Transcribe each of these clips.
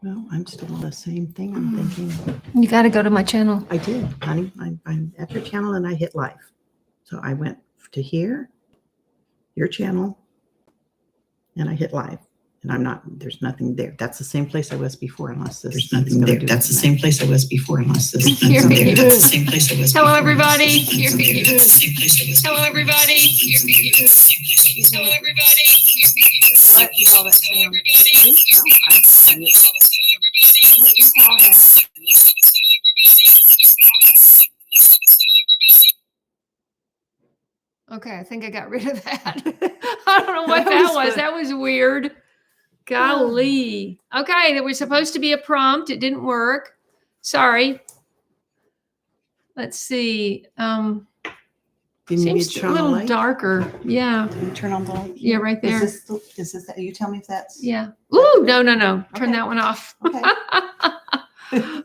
Well, I'm still on the same thing. I'm thinking. You got to go to my channel. I did, honey. I'm at your channel and I hit live. So I went to here, your channel, and I hit live. And I'm not, there's nothing there. That's the same place I was before, unless this. There's nothing there. That's the same place I was before, unless this. Here he That's the is. same place I was. Hello, before, everybody. unless this. Here he That's the is. same place I was. Hello, before, everybody. unless this. Here he is. Hello, everybody. Here he is. What is all that sound? What is all that? Okay, I think I got rid of that. I don't know what that was. That was weird. Golly. Okay, there was supposed to be a prompt. It didn't work. Sorry. Let's see. You need me Seems to a turn on the little light? darker. Yeah. Can you turn on the light? Yeah, right there. Is this that? You tell me if that's. Yeah. Ooh, no. Turn Okay. that one off. Okay.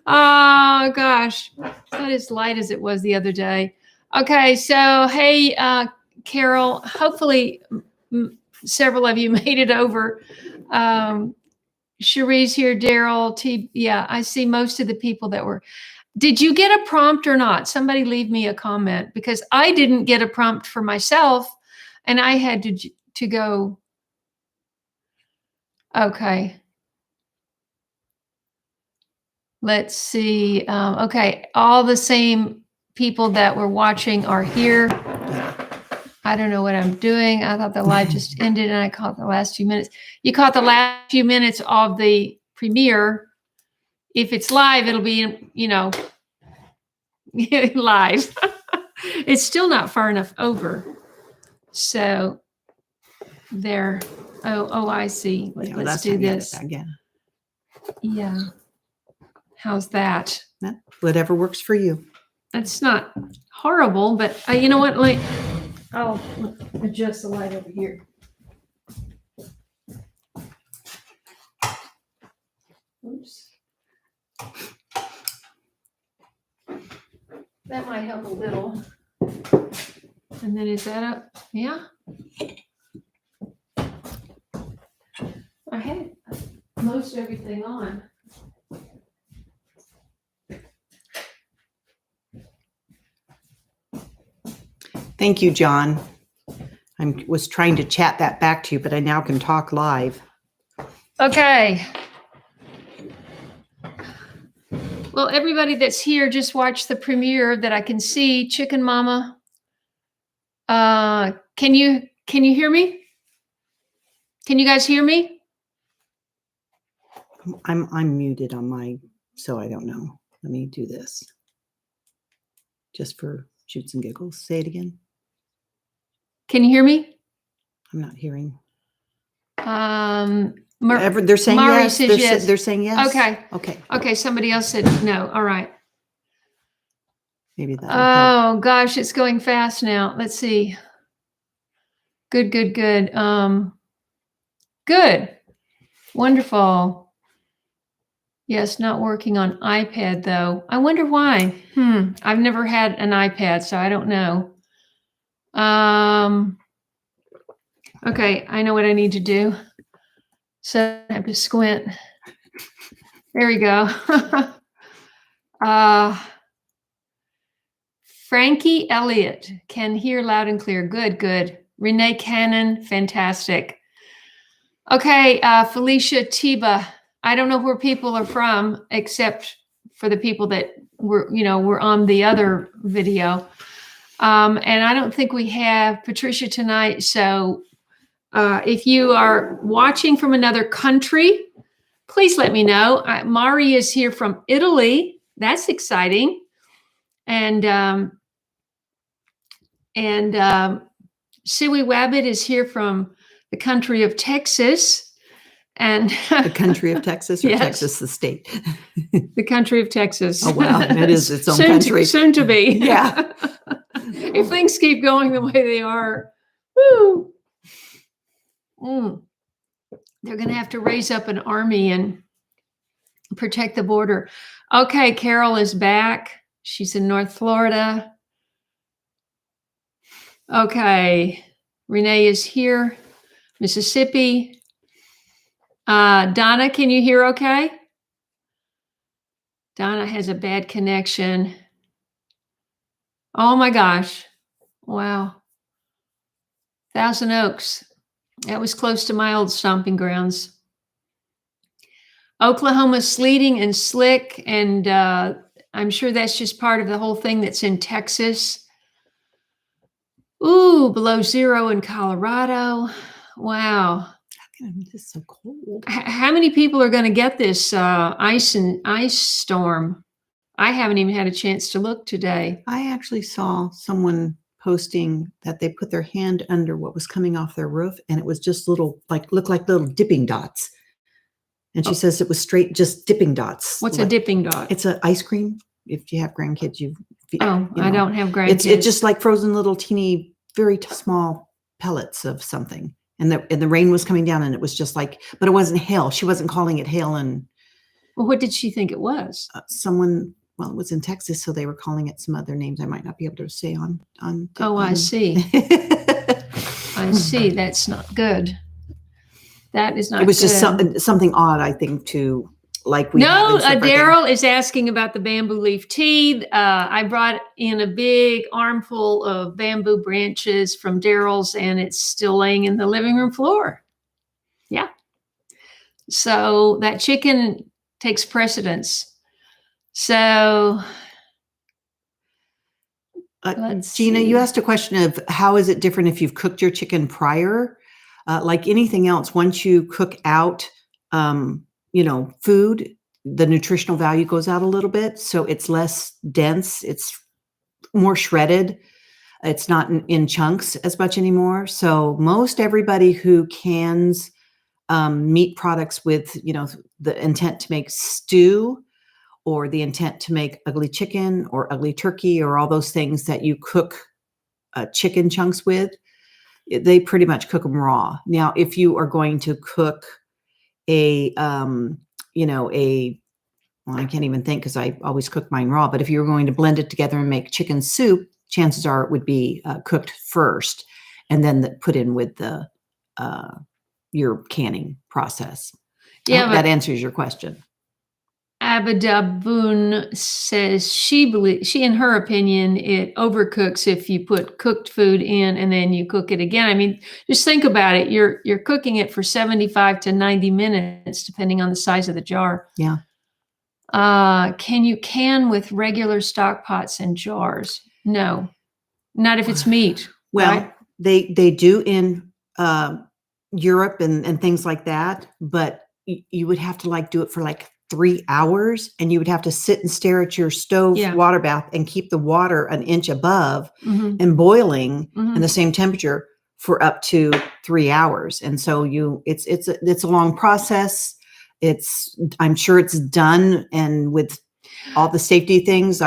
Oh, gosh. It's not as light as it was the other day. Okay, so, hey, Carol, hopefully several of you made it over. Cherie's here, Daryl, T. Yeah, I see most of the people that were. Did you get a prompt or not? Somebody leave me a comment, because I didn't get a prompt for myself and I had to go. Okay. Let's see. Okay, all the same people that were watching are here. I don't know what I'm doing. I thought the live just ended and I caught the last few minutes. You caught the last few minutes of the premiere. If it's live, it'll be, live. It's still not far enough over. So there. Oh, I see. Yeah, Let's that's do how you get it this. back, yeah. Yeah. How's that? Whatever works for you. That's not horrible, but you know what? I'll adjust the light over here. Oops. That might help a little. And then is that up? Yeah. I had most everything on. Thank you, John. I was trying to chat that back to you, but I now can talk live. Okay. Well, everybody that's here just watched the premiere that I can see. Chicken Mama. Can you hear me? Can you guys hear me? I'm muted on my, so I don't know. Let me do this. Just for shoots and giggles. Say it again. Can you hear me? I'm not hearing. They're saying Mari yes. says yes. They're saying yes. Okay. Okay. Okay. Somebody else said no. All right. Maybe that'll help. Oh gosh, it's going fast now. Let's see. Good. Good. Wonderful. Yes, not working on iPad though. I wonder why. I've never had an iPad, so I don't know. Okay, I know what I need to do. So I have to squint. There we go. Frankie Elliott can hear loud and clear. Good. Renee Cannon, fantastic. Okay, Felicia Tiba. I don't know where people are from, except for the people that were on the other video. And I don't think we have Patricia tonight. So if you are watching from another country, please let me know. Mari is here from Italy. That's exciting. And Siwi Wabbit is here from the country of Texas. And the country of Texas or yes. Texas, the state? The country of Texas. Oh, wow. It is its own country. Soon to be. Yeah. If things keep going the way they are, woo. They're going to have to raise up an army and protect the border. Okay, Carol is back. She's in North Florida. Okay, Renee is here. Mississippi. Donna, can you hear okay? Donna has a bad connection. Oh my gosh. Wow. Thousand Oaks. That was close to my old stomping grounds. Oklahoma sleeting and slick, and I'm sure that's just part of the whole thing that's in Texas. Ooh, below zero in Colorado. Wow. It's just so cold. How many people are going to get this ice storm? I haven't even had a chance to look today. I actually saw someone posting that they put their hand under what was coming off their roof, and it was just looked like little dipping dots. And she says it was straight, just dipping dots. What's a dipping dot? It's an ice cream. If you have grandkids, I don't have grandkids. It's just like frozen little teeny, very small pellets of something. And the rain was coming down, and it was just like, but it wasn't hail. She wasn't calling it hail. And well, what did she think it was? Well, it was in Texas, so they were calling it some other names I might not be able to say on. Oh, I see. I see. That's not good. That is not good. It was just something odd, I think, to like. No, Daryl is asking about the bamboo leaf tea. I brought in a big armful of bamboo branches from Daryl's, and it's still laying in the living room floor. Yeah. So that chicken takes precedence. So Gina, you asked a question of how is it different if you've cooked your chicken prior? Like anything else, once you cook out, food, the nutritional value goes out a little bit. So it's less dense. It's more shredded. It's not in chunks as much anymore. So most everybody who cans meat products with, the intent to make stew, or the intent to make ugly chicken or ugly turkey, or all those things that you cook chicken chunks with, they pretty much cook them raw. Now, if you are going to cook I can't even think because I always cook mine raw, but if you were going to blend it together and make chicken soup, chances are it would be cooked first and then put in with your canning process. Yeah, that answers your question. Abadaboon says she, in her opinion, it overcooks if you put cooked food in and then you cook it again. I mean, just think about it. You're cooking it for 75 to 90 minutes, depending on the size of the jar. Yeah. Can you can with regular stock pots and jars? No, not if it's meat. Well, right? they do in Europe and things like that, but you would have to do it for 3 hours, and you would have to sit and stare at your stove water bath and keep the water an inch above and boiling in the same temperature for up to 3 hours. And so it's a long process. I'm sure it's done, and with all the safety things,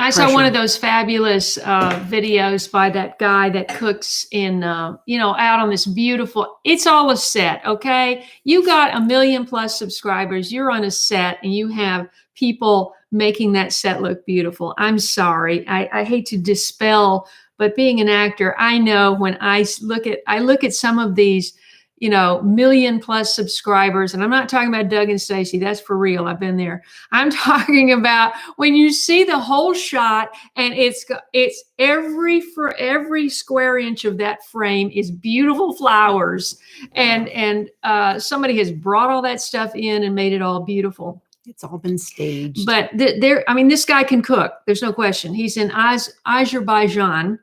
I saw one of those fabulous videos by that guy that cooks in, out on this beautiful, it's all a set. Okay. You got 1 million+ subscribers. You're on a set and you have people making that set look beautiful. I'm sorry. I hate to dispel, but being an actor, I know when I look at some of these, 1 million+ subscribers. And I'm not talking about Doug and Stacy. That's for real. I've been there. I'm talking about when you see the whole shot and it's every square inch of that frame is beautiful flowers. And somebody has brought all that stuff in and made it all beautiful. It's all been staged. But this guy can cook. There's no question. He's in Azerbaijan.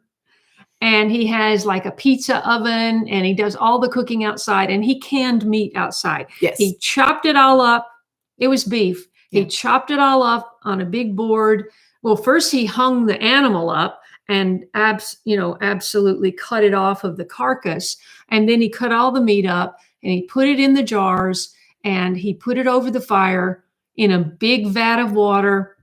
And he has a pizza oven, and he does all the cooking outside, and he canned meat outside. Yes. He chopped it all up. It was beef. Yeah. He chopped it all up on a big board. Well, first he hung the animal up and absolutely cut it off of the carcass. And then he cut all the meat up and he put it in the jars and he put it over the fire in a big vat of water.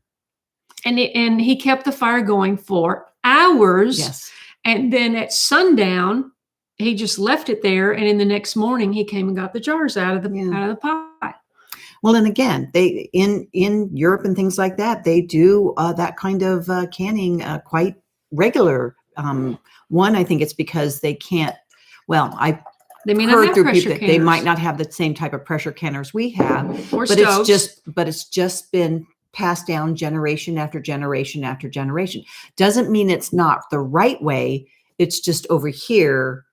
And he kept the fire going for hours. Yes. And then at sundown, he just left it there. And in the next morning, he came and got the jars out of the pot. Well, and again, they in Europe and things like that, they do that kind of canning quite regular. One, I think it's because they can't. Well, they may not have pressure canners. They might not have the same type of pressure canners we have, or but stoves. it's just been passed down generation after generation after generation. Doesn't mean it's not the right way. It's just over here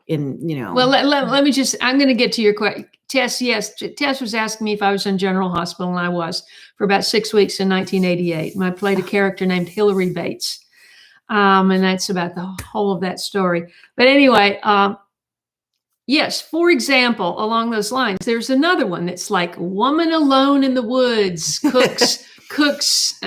in, Well, let me just, I'm going to get to your question. Tess, yes, Tess was asking me if I was in General Hospital, and I was for about 6 weeks in 1988. And I played a character named Hillary Bates. And that's about the whole of that story. But anyway, yes, for example, along those lines, there's another one that's like woman alone in the woods cooks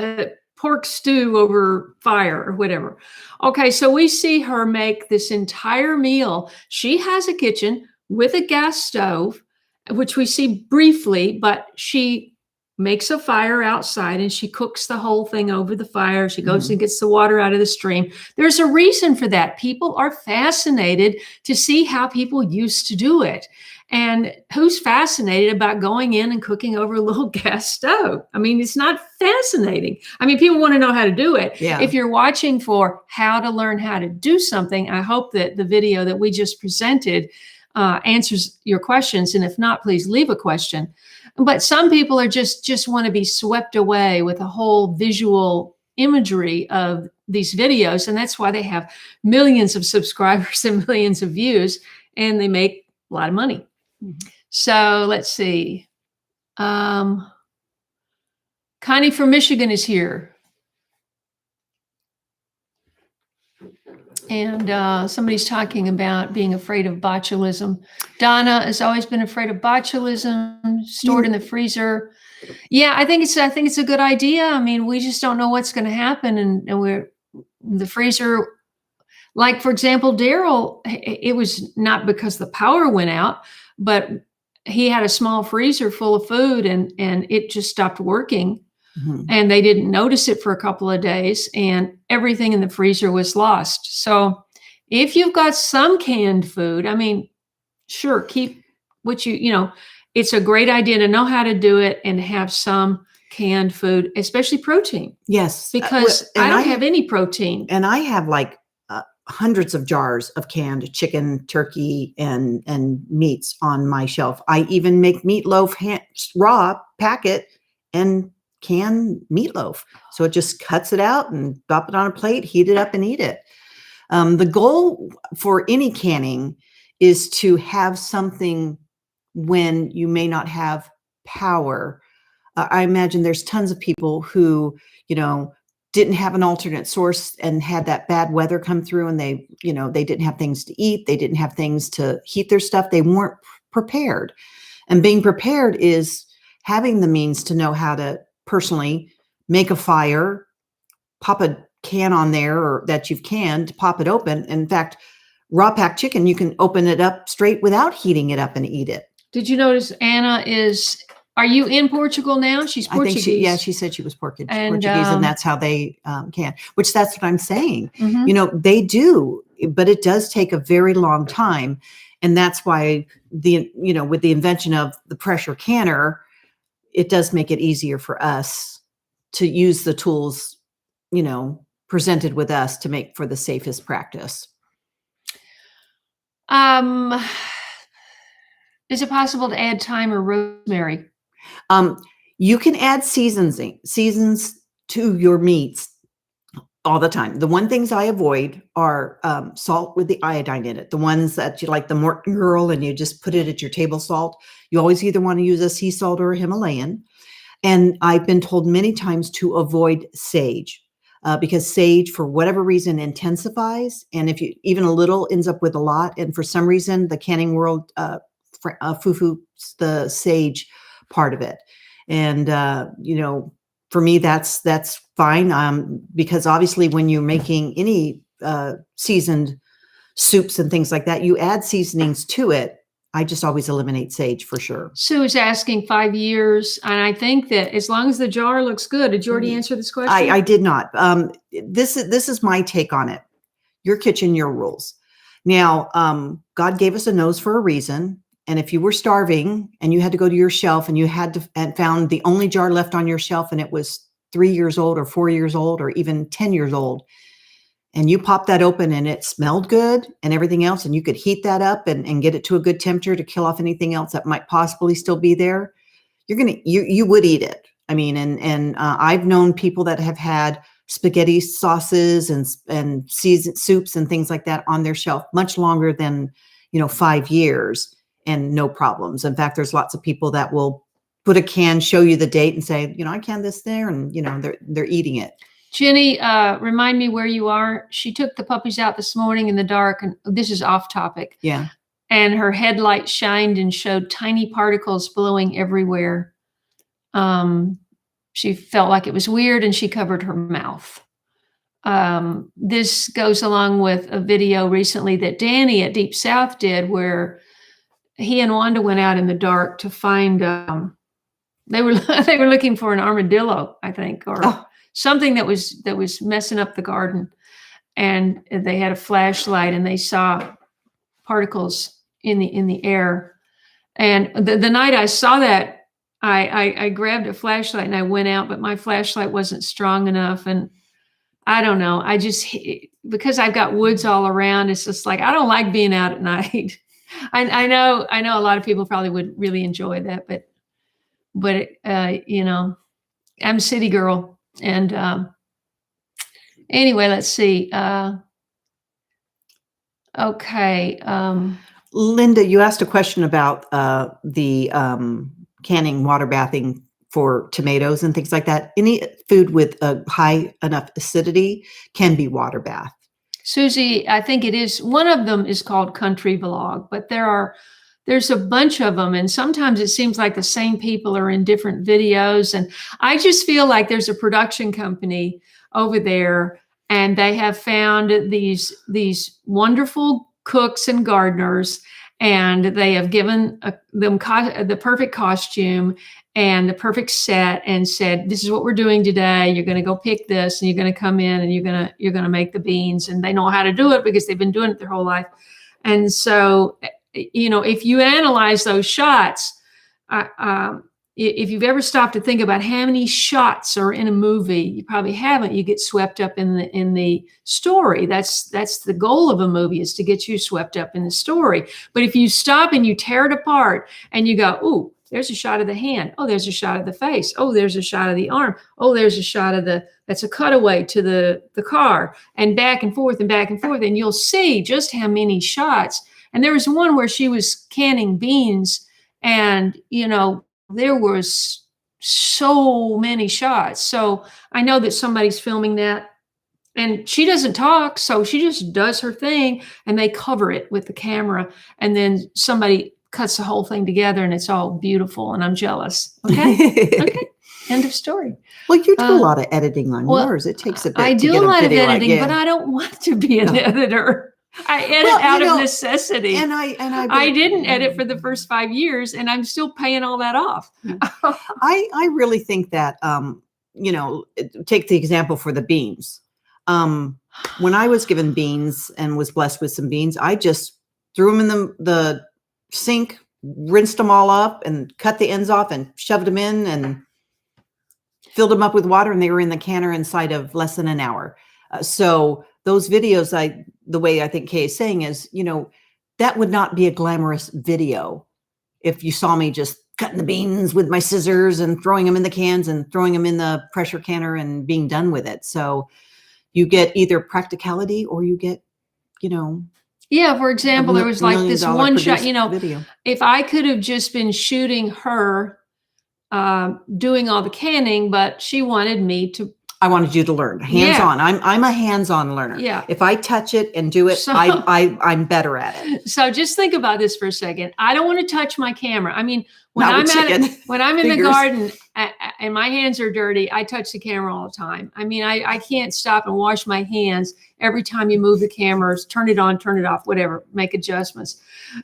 pork stew over fire or whatever. Okay, so we see her make this entire meal. She has a kitchen with a gas stove, which we see briefly, but she makes a fire outside and she cooks the whole thing over the fire. She goes and gets the water out of the stream. There's a reason for that. People are fascinated to see how people used to do it. And who's fascinated about going in and cooking over a little gas stove? I mean, it's not fascinating. I mean, people want to know how to do it. Yeah. If you're watching for how to learn how to do something, I hope that the video that we just presented answers your questions. And if not, please leave a question. But some people are just want to be swept away with a whole visual imagery of these videos. And that's why they have millions of subscribers and millions of views, and they make a lot of money. So let's see. Connie from Michigan is here. And somebody's talking about being afraid of botulism. Donna has always been afraid of botulism stored in the freezer. Yeah, I think it's a good idea. I mean, we just don't know what's going to happen, and we're the freezer. Like, for example, Daryl, it was not because the power went out, but he had a small freezer full of food, and it just stopped working. And they didn't notice it for a couple of days, and everything in the freezer was lost. So if you've got some canned food, I mean, sure, keep what it's a great idea to know how to do it and have some canned food, especially protein. Yes. Because I don't have any protein. And I have like hundreds of jars of canned chicken, turkey, and meats on my shelf. I even make meatloaf raw, pack it, and can meatloaf. So it just cuts it out and drop it on a plate, heat it up and eat it. The goal for any canning is to have something when you may not have power. I imagine there's tons of people who, didn't have an alternate source and had that bad weather come through, and they didn't have things to eat. They didn't have things to heat their stuff. They weren't prepared. And being prepared is having the means to know how to personally make a fire, pop a can on there or that you've canned, pop it open. In fact, raw packed chicken, you can open it up straight without heating it up and eat it. Did you notice Anna are you in Portugal now? She's Portuguese. I think she said she was Portuguese, and that's how they can, which that's what I'm saying. They do, but it does take a very long time. And that's why with the invention of the pressure canner, it does make it easier for us to use the tools, presented with us to make for the safest practice. Is it possible to add thyme or rosemary? You can add seasons to your meats all the time. The one things I avoid are salt with the iodine in it. The ones that you like, the Morton Girl, and you just put it at your table salt. You always either want to use a sea salt or a Himalayan. And I've been told many times to avoid sage because sage, for whatever reason, intensifies. And if you even a little ends up with a lot. And for some reason, the canning world foo-foo the sage part of it. And, for me, that's fine. Because obviously when you're making any seasoned soups and things like that, you add seasonings to it. I just always eliminate sage for sure. Sue is asking 5 years. And I think that as long as the jar looks good, did you already answer this question? I did not. This is my take on it. Your kitchen, your rules. Now, God gave us a nose for a reason. And if you were starving and you had to go to your shelf and you and found the only jar left on your shelf and it was 3 years old or 4 years old or even 10 years old, and you popped that open and it smelled good and everything else, and you could heat that up and get it to a good temperature to kill off anything else that might possibly still be there, you would eat it. I mean, and I've known people that have had spaghetti sauces and seasoned soups and things like that on their shelf much longer than, 5 years and no problems. In fact, there's lots of people that will put a can, show you the date and say, I canned this there, and they're eating it. Jenny, remind me where you are. She took the puppies out this morning in the dark, and this is off topic. Yeah. And her headlight shined and showed tiny particles blowing everywhere. She felt like it was weird, and she covered her mouth. This goes along with a video recently that Danny at Deep South did, where he and Wanda went out in the dark to find, they were looking for an armadillo, I think, or something that was messing up the garden. And they had a flashlight, and they saw particles in the air. And the night I saw that, I grabbed a flashlight and I went out, but my flashlight wasn't strong enough. And I don't know. Because I've got woods all around, it's just like, I don't like being out at night. I know a lot of people probably would really enjoy that, but I'm a city girl. And anyway, let's see. Okay. Linda, you asked a question about the canning, water bathing for tomatoes and things like that. Any food with a high enough acidity can be water bath. Susie, I think it is. One of them is called Country Vlog, but there's a bunch of them. And sometimes it seems like the same people are in different videos. And I just feel like there's a production company over there, and they have found these wonderful cooks and gardeners, and they have given them the perfect costume and the perfect set, and said, this is what we're doing today. You're going to go pick this, and you're going to come in, and you're going to make the beans. And they know how to do it because they've been doing it their whole life. And so, if you analyze those shots, if you've ever stopped to think about how many shots are in a movie, you probably haven't. You get swept up in the story. That's the goal of a movie, is to get you swept up in the story. But if you stop and you tear it apart and you go, ooh, there's a shot of the hand. Oh, there's a shot of the face. Oh, there's a shot of the arm. Oh, there's a shot of that's a cutaway to the car, and back and forth and back and forth. And you'll see just how many shots. And there was one where she was canning beans, and, there was so many shots. So I know that somebody's filming that, and she doesn't talk. So she just does her thing, and they cover it with the camera, and then somebody cuts the whole thing together, and it's all beautiful. And I'm jealous. Okay. Okay. End of story. Well, you do a lot of editing on yours. It takes a bit. I to do get a lot of video editing, right. but I don't want to be an editor. I edit out of necessity. And I didn't edit for the first 5 years, and I'm still paying all that off. I really think that, take the example for the beans. When I was given beans and was blessed with some beans, I just threw them in the sink, rinsed them all up, and cut the ends off and shoved them in and filled them up with water, and they were in the canner inside of less than an hour. So those videos, the way I think Kaye is saying is, that would not be a glamorous video if you saw me just cutting the beans with my scissors and throwing them in the cans and throwing them in the pressure canner and being done with it. So you get either practicality, or you get, Yeah, for example, there was like this one shot, video. If I could have just been shooting her doing all the canning, but she wanted me to. I wanted you to learn hands-on. I'm a hands-on learner. Yeah. If I touch it and do it, I'm better at it. So just think about this for a second. I don't want to touch my camera. I mean, when Not I'm with when I'm in the fingers. garden and my hands are dirty, I touch the camera all the time. I mean, I can't stop and wash my hands every time you move the cameras, turn it on, turn it off, whatever, make adjustments.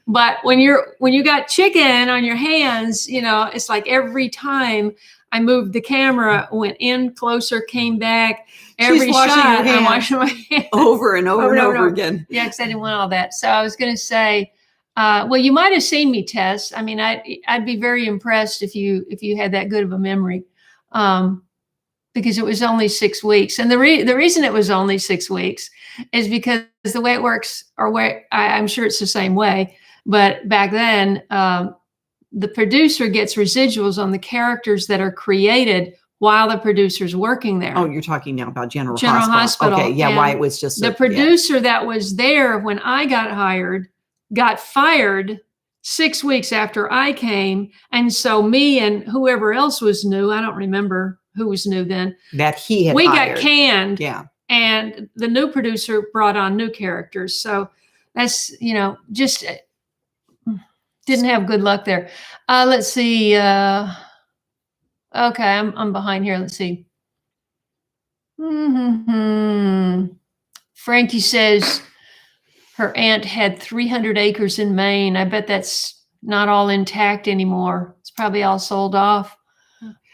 But when you got chicken on your hands, it's like every time I moved the camera, went in closer, came back. Every washing shot, her hands I'm washing my hands over and over again. Yeah, because I didn't want all that. So I was going to say, well, you might have seen me, Tess. I mean, I'd be very impressed if you had that good of a memory, because it was only 6 weeks. And the reason it was only 6 weeks is because the way it works, or I'm sure it's the same way, but back then, the producer gets residuals on the characters that are created while the producer's working there. Oh, you're talking now about General Hospital. Hospital. Okay, yeah, And why it was just the producer that was there when I got hired got fired 6 weeks after I came. And so me and whoever else was new, I don't remember who was new then, that he had we hired. got canned. Yeah. And the new producer brought on new characters. So that's, just didn't have good luck there. Let's see. Okay, I'm behind here. Let's see. Frankie says her aunt had 300 acres in Maine. I bet that's not all intact anymore. It's probably all sold off.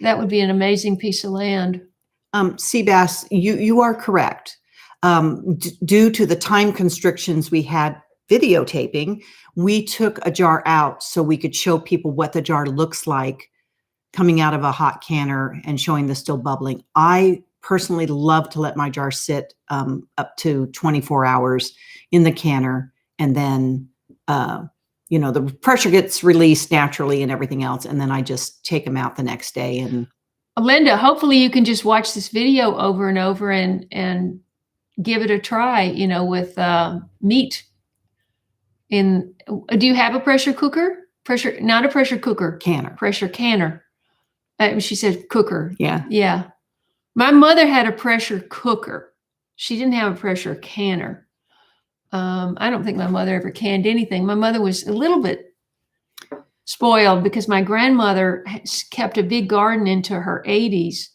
That would be an amazing piece of land. Seabass, you are correct. Due to the time constrictions we had videotaping, we took a jar out so we could show people what the jar looks like coming out of a hot canner and showing the still bubbling. I personally love to let my jar sit up to 24 hours in the canner, and then the pressure gets released naturally and everything else, and then I just take them out the next day. And Linda, hopefully you can just watch this video over and over and give it a try, with meat. Do you have a pressure cooker? Not a pressure cooker. Canner. Pressure canner. She said cooker. Yeah. Yeah. My mother had a pressure cooker. She didn't have a pressure canner. I don't think my mother ever canned anything. My mother was a little bit spoiled because my grandmother kept a big garden into her 80s.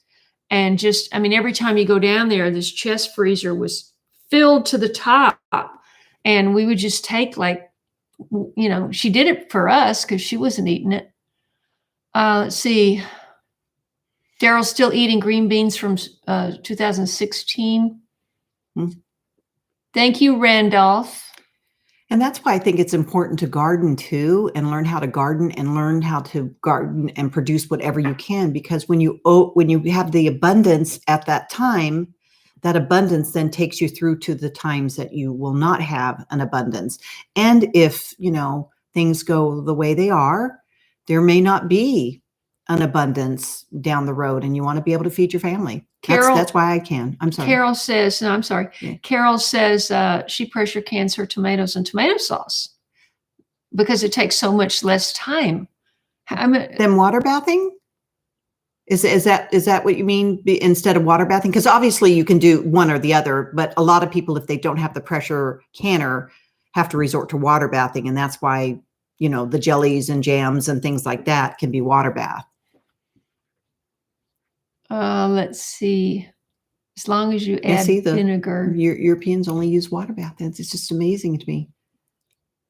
And every time you go down there, this chest freezer was filled to the top. And we would just take she did it for us because she wasn't eating it. Let's see. Daryl's still eating green beans from 2016. Thank you, Randolph. And that's why I think it's important to garden too, and learn how to garden and produce whatever you can. Because when you have the abundance at that time, that abundance then takes you through to the times that you will not have an abundance. And if, things go the way they are, there may not be an abundance down the road, and you want to be able to feed your family. That's why I can. I'm sorry. Carol says, no, I'm sorry. Yeah. Carol says she pressure cans her tomatoes and tomato sauce because it takes so much less time. Then water bathing? Is that what you mean instead of water bathing? Because obviously you can do one or the other, but a lot of people, if they don't have the pressure canner, have to resort to water bathing. And that's why, the jellies and jams and things like that can be water bath. Let's see. As long as you add vinegar. Europeans only use water bath. It's just amazing to me.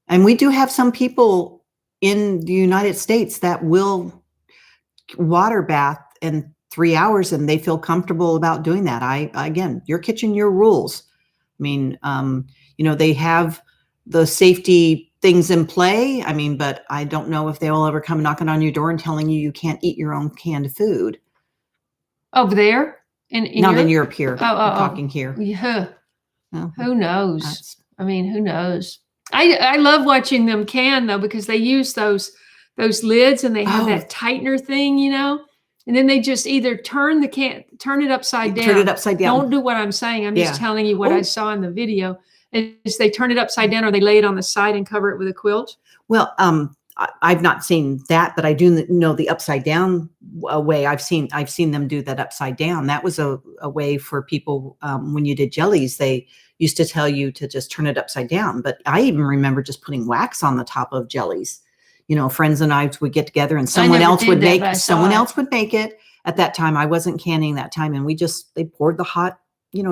And we do have some people in the United States that will water bath in 3 hours and they feel comfortable about doing that. Again, your kitchen, your rules. I mean, they have the safety things in play. But I don't know if they will ever come knocking on your door and telling you can't eat your own canned food. Over there? Not in Europe here. I'm talking here. Yeah. Who knows? Who knows? I love watching them can though, because they use those lids and they have that tightener thing, and then they just either turn it upside down. Turn it upside down. Don't do what I'm saying. I'm just telling you what I saw in the video. Is they turn it upside down or they lay it on the side and cover it with a quilt. Well, I've not seen that, but I do know the upside down way. I've seen them do that upside down. That was a way for people when you did jellies. They used to tell you to just turn it upside down. But I even remember just putting wax on the top of jellies. Friends and I would get together and someone else would make it. At that time, I wasn't canning that time, and they poured the hot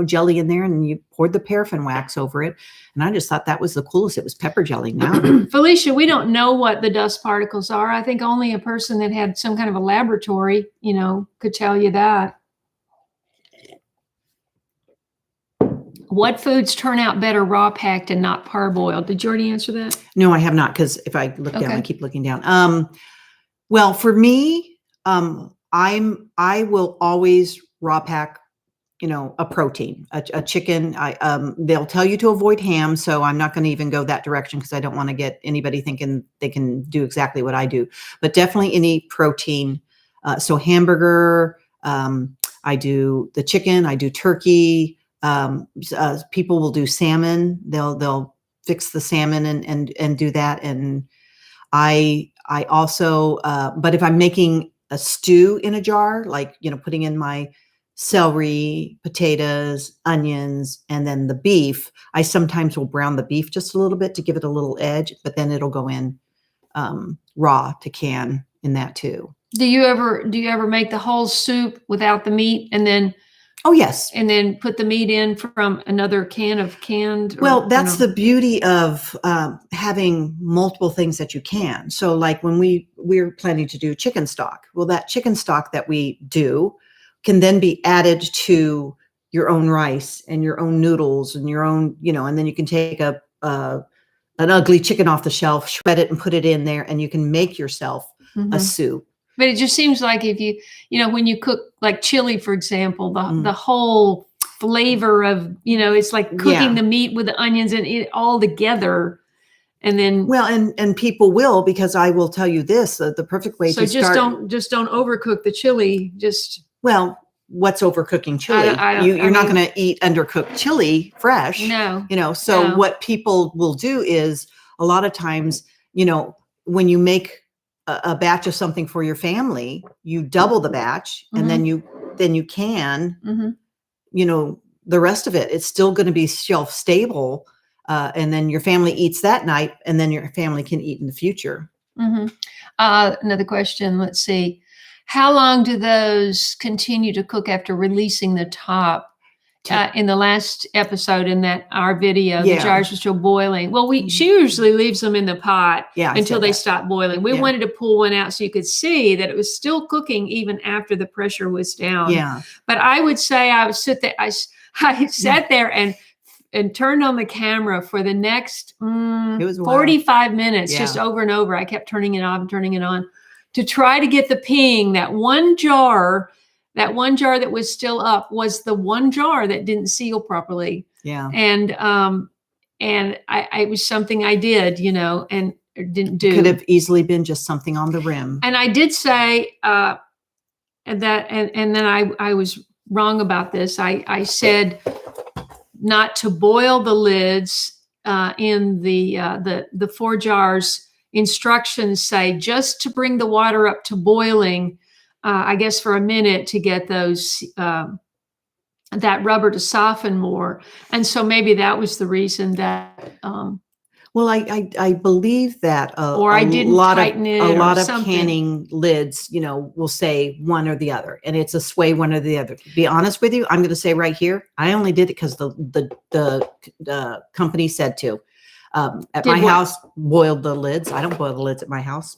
jelly in there, and you poured the paraffin wax over it. And I just thought that was the coolest. It was pepper jelly now. Felicia, we don't know what the dust particles are. I think only a person that had some kind of a laboratory, could tell you that. What foods turn out better raw packed and not parboiled? Did you already answer that? No, I have not, because if I look down, I keep looking down. Well, for me, I will always raw pack a protein, a chicken. They'll tell you to avoid ham, so I'm not going to even go that direction because I don't want to get anybody thinking they can do exactly what I do. But definitely any protein. So hamburger. I do the chicken. I do turkey. People will do salmon. They'll fix the salmon and do that. And I also. But if I'm making a stew in a jar, like putting in my celery, potatoes, onions, and then the beef. I sometimes will brown the beef just a little bit to give it a little edge, but then it'll go in raw to can in that too. Do you ever make the whole soup without the meat and then? Oh yes. And then put the meat in from another can of canned? Well, that's the beauty of having multiple things that you can. So like when we're planning to do chicken stock, well, that chicken stock that we do can then be added to your own rice and your own noodles and your own, and then you can take an ugly chicken off the shelf, shred it and put it in there, and you can make yourself a soup. But it just seems like if you, when you cook like chili, for example, the whole flavor of, it's like cooking the meat with the onions and it all together. And then, well, and people will, because I will tell you this, the perfect way to start. So just don't overcook the chili. Well, what's overcooking chili? You're not going to eat undercooked chili fresh. No. So what people will do is a lot of times, when you make a batch of something for your family, you double the batch and then you can, the rest of it, it's still going to be shelf stable. And then your family eats that night and then your family can eat in the future. Another question. Let's see. How long do those continue to cook after releasing the top? In the last episode in our video, the jars are still boiling. Well, she usually leaves them in the pot until they stop boiling. We wanted to pull one out so you could see that it was still cooking even after the pressure was down. Yeah. But I would say I sat there and turned on the camera for the next 45 minutes, just over and over. I kept turning it off and turning it on to try to get the ping. That one jar that was still up was the one jar that didn't seal properly. Yeah. And it was something I did, and didn't do. Could have easily been just something on the rim. And I did say that, and then I was wrong about this. I said not to boil the lids in the 4 jars. Instructions say just to bring the water up to boiling, I guess for a minute, to get those that rubber to soften more. And so maybe that was the reason that. Well, I believe that or I didn't tighten it. A lot of something. Canning lids, will say one or the other, and it's a sway one or the other. To be honest with you, I'm going to say right here, I only did it because the company said to. At my house, boiled the lids. I don't boil the lids at my house.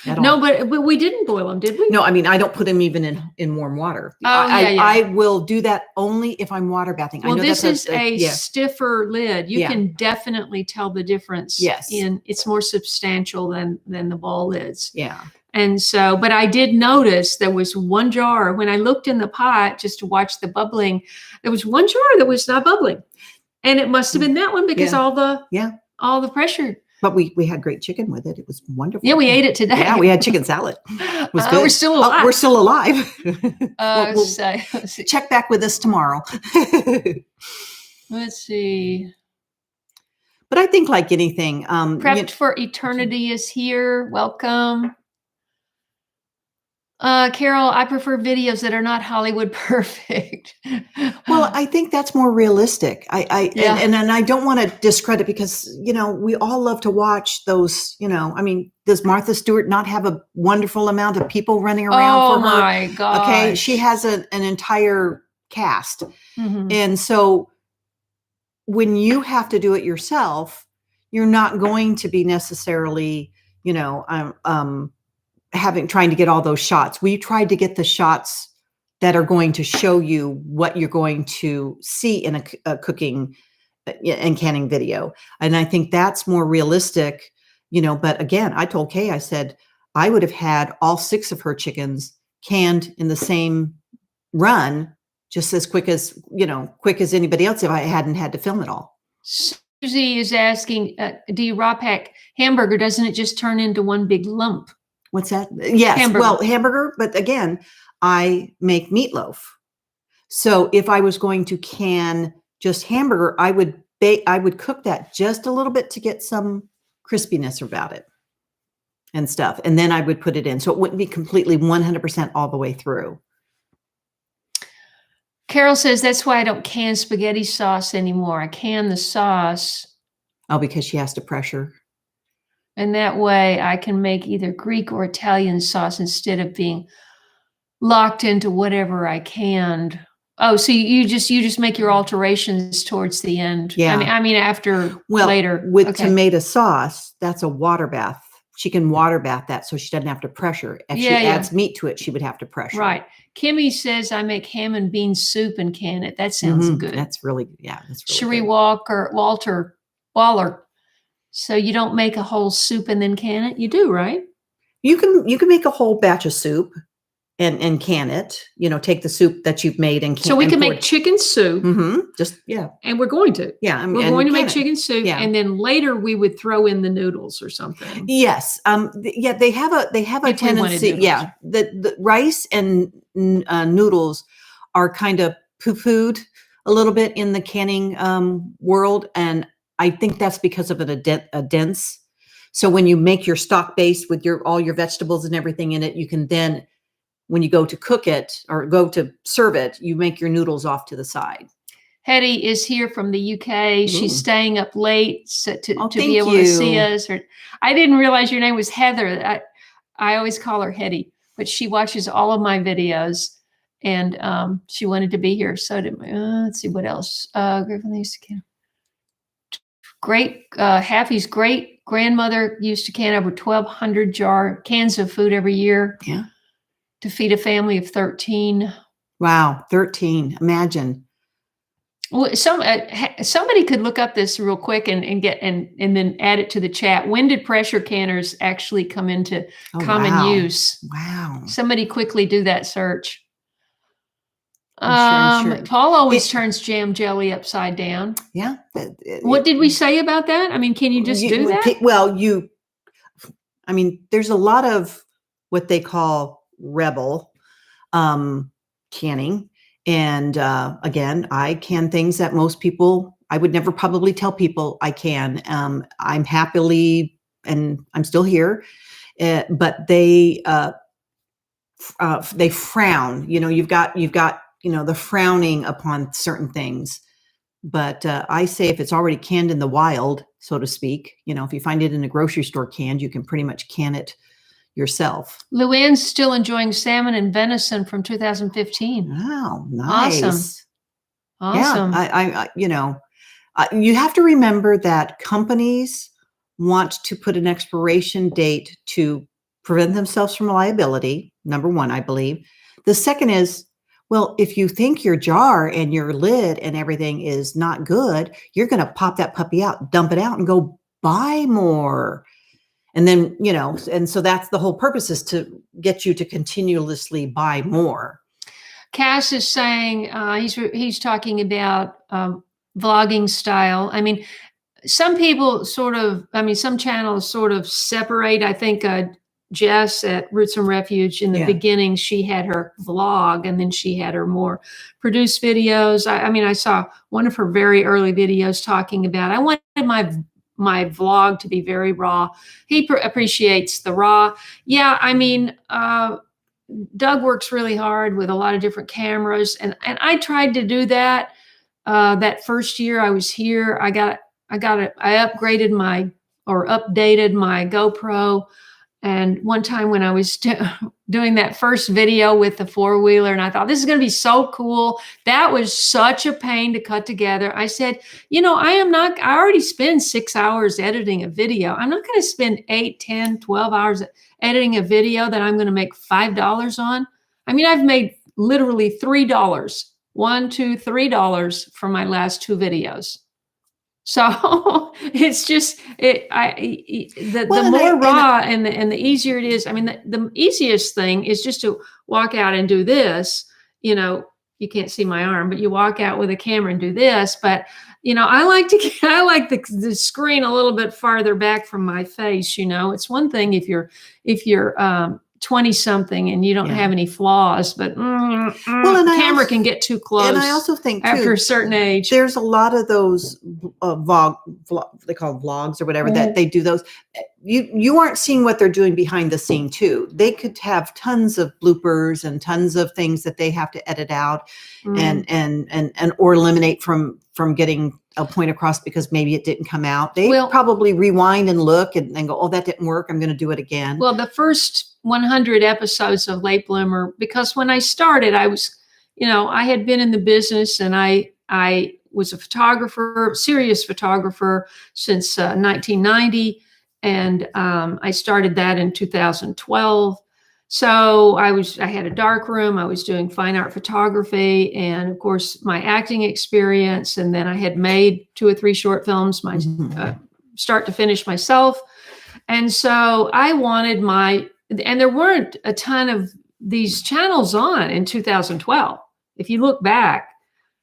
No, but we didn't boil them, did we? No, I mean, I don't put them even in warm water. I will do that only if I'm water bathing. Well, this is a stiffer lid. You can definitely tell the difference. Yes. It's more substantial than the ball lids. Yeah. And so, but I did notice there was one jar when I looked in the pot just to watch the bubbling. There was one jar that was not bubbling. And it must have been that one because all the pressure. But we had great chicken with it. It was wonderful. Yeah, we ate it today. Yeah, we had chicken salad. It was good. We're still alive. We're still alive. We'll check back with us tomorrow. Let's see. But I think like anything. Prepped for Eternity is here. Welcome. Carol, I prefer videos that are not Hollywood perfect. Well, I think that's more realistic. And I don't want to discredit because, we all love to watch those, I mean, does Martha Stewart not have a wonderful amount of people running around for her? Oh my God. Okay. She has an entire cast. Mm-hmm. And so when you have to do it yourself, you're not going to be necessarily, trying to get all those shots. We tried to get the shots that are going to show you what you're going to see in a cooking and canning video. And I think that's more realistic, but again, I told Kaye, I said, I would have had all 6 of her chickens canned in the same run, just as quick as, quick as anybody else if I hadn't had to film it all. Susie is asking, do you raw pack hamburger? Doesn't it just turn into one big lump? What's that? Yes. Hamburger. Well, hamburger, but again, I make meatloaf. So if I was going to can just hamburger, I would cook that just a little bit to get some crispiness about it and stuff. And then I would put it in. So it wouldn't be completely 100% all the way through. Carol says, that's why I don't can spaghetti sauce anymore. I can the sauce. Oh, because she has to pressure. And that way I can make either Greek or Italian sauce instead of being locked into whatever I canned. Oh, so you just make your alterations towards the end. Yeah. I mean after later. With tomato sauce, that's a water bath. She can water bath that so she doesn't have to pressure. If she adds meat to it, she would have to pressure. Right. Kimmy says I make ham and bean soup and can it. That sounds good. That's really, that's really Cherie good. Waller. So you don't make a whole soup and then can it? You do, right? You can make a whole batch of soup and can it, take the soup that you've made and can. So we can make chicken soup. And we're going to. Yeah. We're going to make chicken soup. Yeah. And then later we would throw in the noodles or something. Yes. They have a tendency. Yeah. The rice and noodles are kind of poo-pooed a little bit in the canning world. And I think that's because of a dense. So when you make your stock base with all your vegetables and everything in it, you can then, when you go to cook it or go to serve it, you make your noodles off to the side. Hetty is here from the UK. She's staying up late to be able to see us. I didn't realize your name was Heather. I always call her Hetty, but she watches all of my videos and she wanted to be here. So did let's see what else. Griffin used to can. Happy's great grandmother used to can over 1,200 cans of food every year. Yeah. To feed a family of 13. Wow, 13. Imagine. Well, somebody could look up this real quick and then add it to the chat. When did pressure canners actually come into common use? Wow. Somebody quickly do that search. Sure. Paul always turns jam jelly upside down. Yeah. What did we say about that? I mean, can you just do that? Well, there's a lot of what they call rebel canning. And again, I can things that most people, I would never probably tell people I can. I'm happily, and I'm still here, but they frown. You've got the frowning upon certain things. But I say if it's already canned in the wild, so to speak, if you find it in a grocery store canned, you can pretty much can it yourself. Luann's still enjoying salmon and venison from 2015. Wow, nice. Awesome. Yeah, you have to remember that companies want to put an expiration date to prevent themselves from liability. Number one, I believe. The second is, well, if you think your jar and your lid and everything is not good, you're going to pop that puppy out, dump it out, and go buy more. And then, and so that's the whole purpose, is to get you to continuously buy more. Cass is saying he's talking about vlogging style. I mean, some people some channels sort of separate. I think Jess at Roots and Refuge in the beginning, she had her vlog and then she had her more produced videos. I saw one of her very early videos talking about, I wanted my vlog to be very raw. He appreciates the raw. Yeah, Doug works really hard with a lot of different cameras, and I tried to do that. That first year I was here, I updated my GoPro. And one time when I was doing that first video with the 4-wheeler, and I thought, this is going to be so cool. That was such a pain to cut together. I said, I already spend 6 hours editing a video. I'm not going to spend 8, 10, 12 hours editing a video that I'm going to make $5 on. I've made literally $3, $1, $2, $3 for my last 2 videos. So it's just the more raw and the easier it is. The easiest thing is just to walk out and do this, you can't see my arm, but you walk out with a camera and do this. But, I like the screen a little bit farther back from my face. It's one thing if you're 20 something and you don't have any flaws, but the camera can get too close. And I also think too, after a certain age, there's a lot of those they call vlogs or whatever, that they do those. You aren't seeing what they're doing behind the scene too. They could have tons of bloopers and tons of things that they have to edit out and or eliminate from getting a point across because maybe it didn't come out. They probably rewind and look and go, oh, that didn't work, I'm going to do it again. Well, the first 100 episodes of Late Bloomer, because when I started, I was, I had been in the business, and I was a photographer, serious photographer, since 1990. And I started that in 2012. So I had a dark room. I was doing fine art photography, and of course my acting experience. And then I had made 2 or 3 short films, my start to finish myself. And so I wanted and there weren't a ton of these channels on in 2012. If you look back,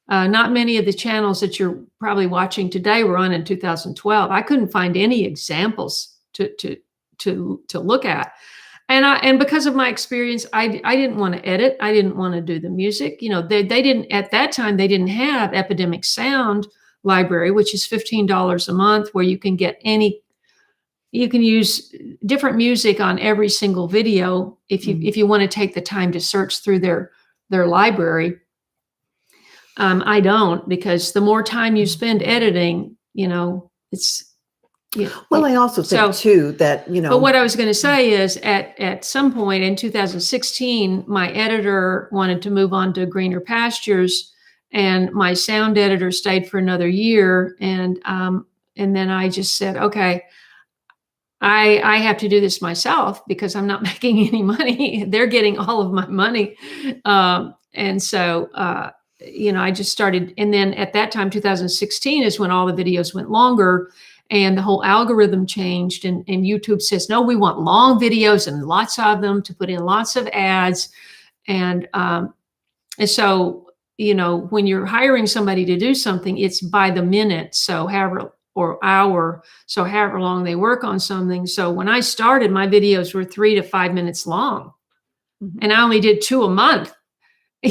not many of the channels that you're probably watching today were on in 2012. I couldn't find any examples to look at. And because of my experience, I didn't want to edit. I didn't want to do the music. They didn't, at that time, they didn't have Epidemic Sound Library, which is $15 a month, where you can get you can use different music on every single video if you want to take the time to search through their library. I don't, because the more time you spend editing, it's. Well, I also think too that, But what I was going to say is at some point in 2016, my editor wanted to move on to greener pastures, and my sound editor stayed for another year. And then I just said, okay, I have to do this myself because I'm not making any money. They're getting all of my money. And so, I just started. And then at that time, 2016 is when all the videos went longer. And the whole algorithm changed, and YouTube says, no, we want long videos and lots of them to put in lots of ads. And so, when you're hiring somebody to do something, it's by the minute. So however long they work on something. So when I started, my videos were 3 to 5 minutes long, and I only did 2 a month. I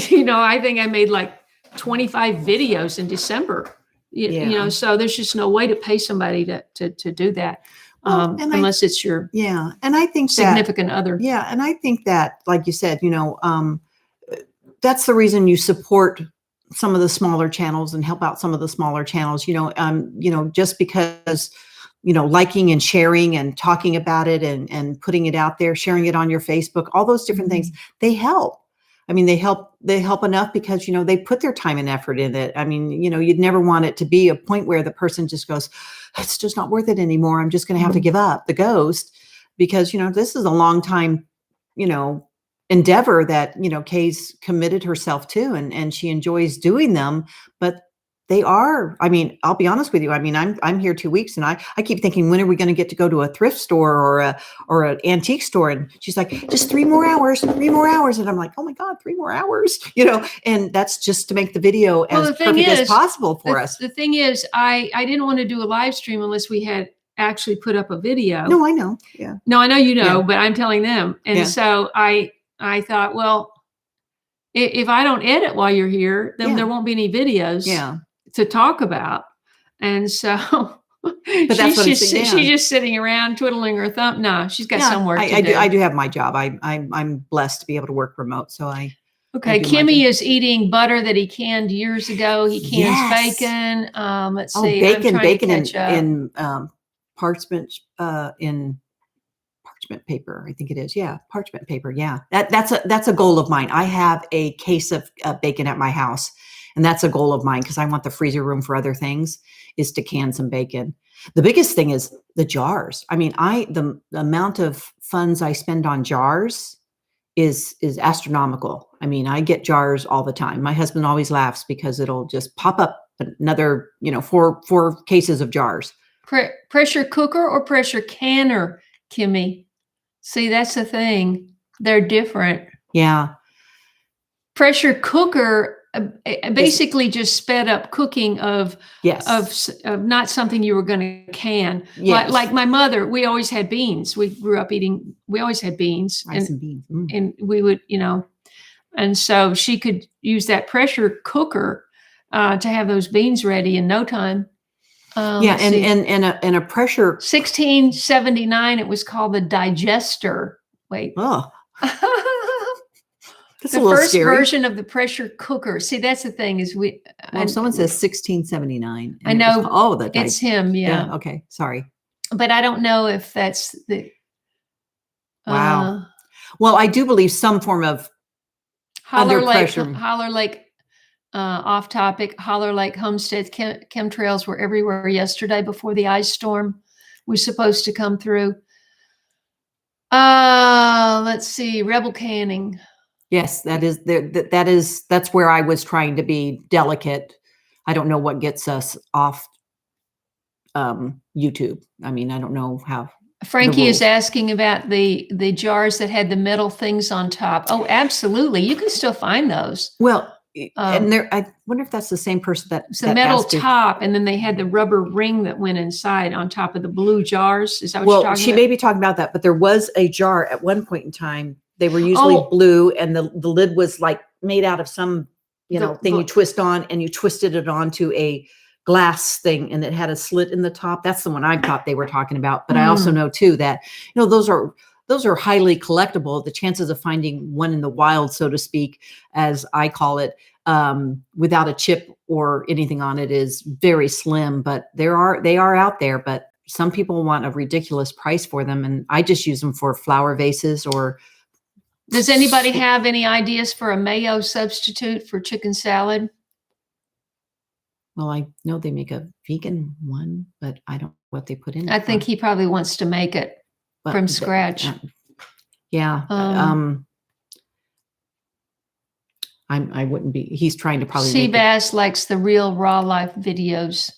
think I made like 25 videos in December. So there's just no way to pay somebody to do that, unless it's your and I think significant other. Yeah, and I think that, like you said, that's the reason you support some of the smaller channels and help out some of the smaller channels. Just because liking and sharing and talking about it and putting it out there, sharing it on your Facebook, all those different things, they help. I mean, they help enough because, they put their time and effort in it. I mean, you'd never want it to be a point where the person just goes, it's just not worth it anymore. I'm just going to have to give up the ghost, because, this is a long time, endeavor that, Kaye's committed herself to, and she enjoys doing them. But they are, I mean, I'll be honest with you. I mean, I'm here 2 weeks, and I keep thinking, when are we going to get to go to a thrift store or an antique store? And she's like, just 3 more hours. And I'm like, oh my God, 3 more hours, and that's just to make the video as perfect as possible for us. The thing is, I didn't want to do a live stream unless we had actually put up a video. No, I know. Yeah. No, I know, but I'm telling them. And so I thought, well, if I don't edit while you're here, then there won't be any videos to talk about. And so but that's she's just sitting around twiddling her thumb. No, she's got some work to do. I do have my job. I'm blessed to be able to work remote. So Kimmy is eating butter that he canned years ago. He cans bacon. Let's see. Bacon in parchment paper. I think it is. Yeah. Parchment paper. Yeah. That's a goal of mine. I have a case of bacon at my house, and that's a goal of mine because I want the freezer room for other things, is to can some bacon. The biggest thing is the jars. I mean, the amount of funds I spend on jars is astronomical. I mean, I get jars all the time. My husband always laughs because it'll just pop up another, 4 cases of jars. Pressure cooker or pressure canner, Kimmy? See, that's the thing. They're different. Yeah. Pressure cooker basically just sped up cooking of Yes. of not something you were going to can. Yes. Like my mother, we always had beans. We grew up eating. We always had beans, Rice and beans. and we would, and so she could use that pressure cooker to have those beans ready in no time. Yeah, and a pressure. 1679, it was called the digester. Wait. Oh, that's The a little first scary. version of the pressure cooker. See, that's the thing is Well, someone says 1679. I know. Oh, It's him. Yeah. Okay. Sorry. But I don't know if that's the. Wow. Well, I do believe some form of under pressure. Holler Lake, off topic. Holler Lake homestead chemtrails were everywhere yesterday before the ice storm was supposed to come through. Let's see. Rebel canning. Yes, that's where I was trying to be delicate. I don't know what gets us off YouTube. I mean, I don't know how. Frankie is asking about the jars that had the metal things on top. Oh, absolutely. You can still find those. Well, and I wonder if that's the same person that it's a metal top, and then they had the rubber ring that went inside on top of the blue jars. Is that what you're talking about? Well, she may be talking about that, but there was a jar at one point in time. They were usually blue, and the lid was like made out of some, thing you twist on, and you twisted it onto a glass thing, and it had a slit in the top. That's the one I thought they were talking about. But I also know too that, those are highly collectible. The chances of finding one in the wild, so to speak, as I call it, without a chip or anything on it is very slim, but they are out there. But some people want a ridiculous price for them. And I just use them for flower vases or. Does anybody have any ideas for a mayo substitute for chicken salad? Well, I know they make a vegan one, but I don't know what they put in it. I think he probably wants to make it from scratch. Yeah. I wouldn't be. He's trying to probably. Seabass likes the real raw life videos.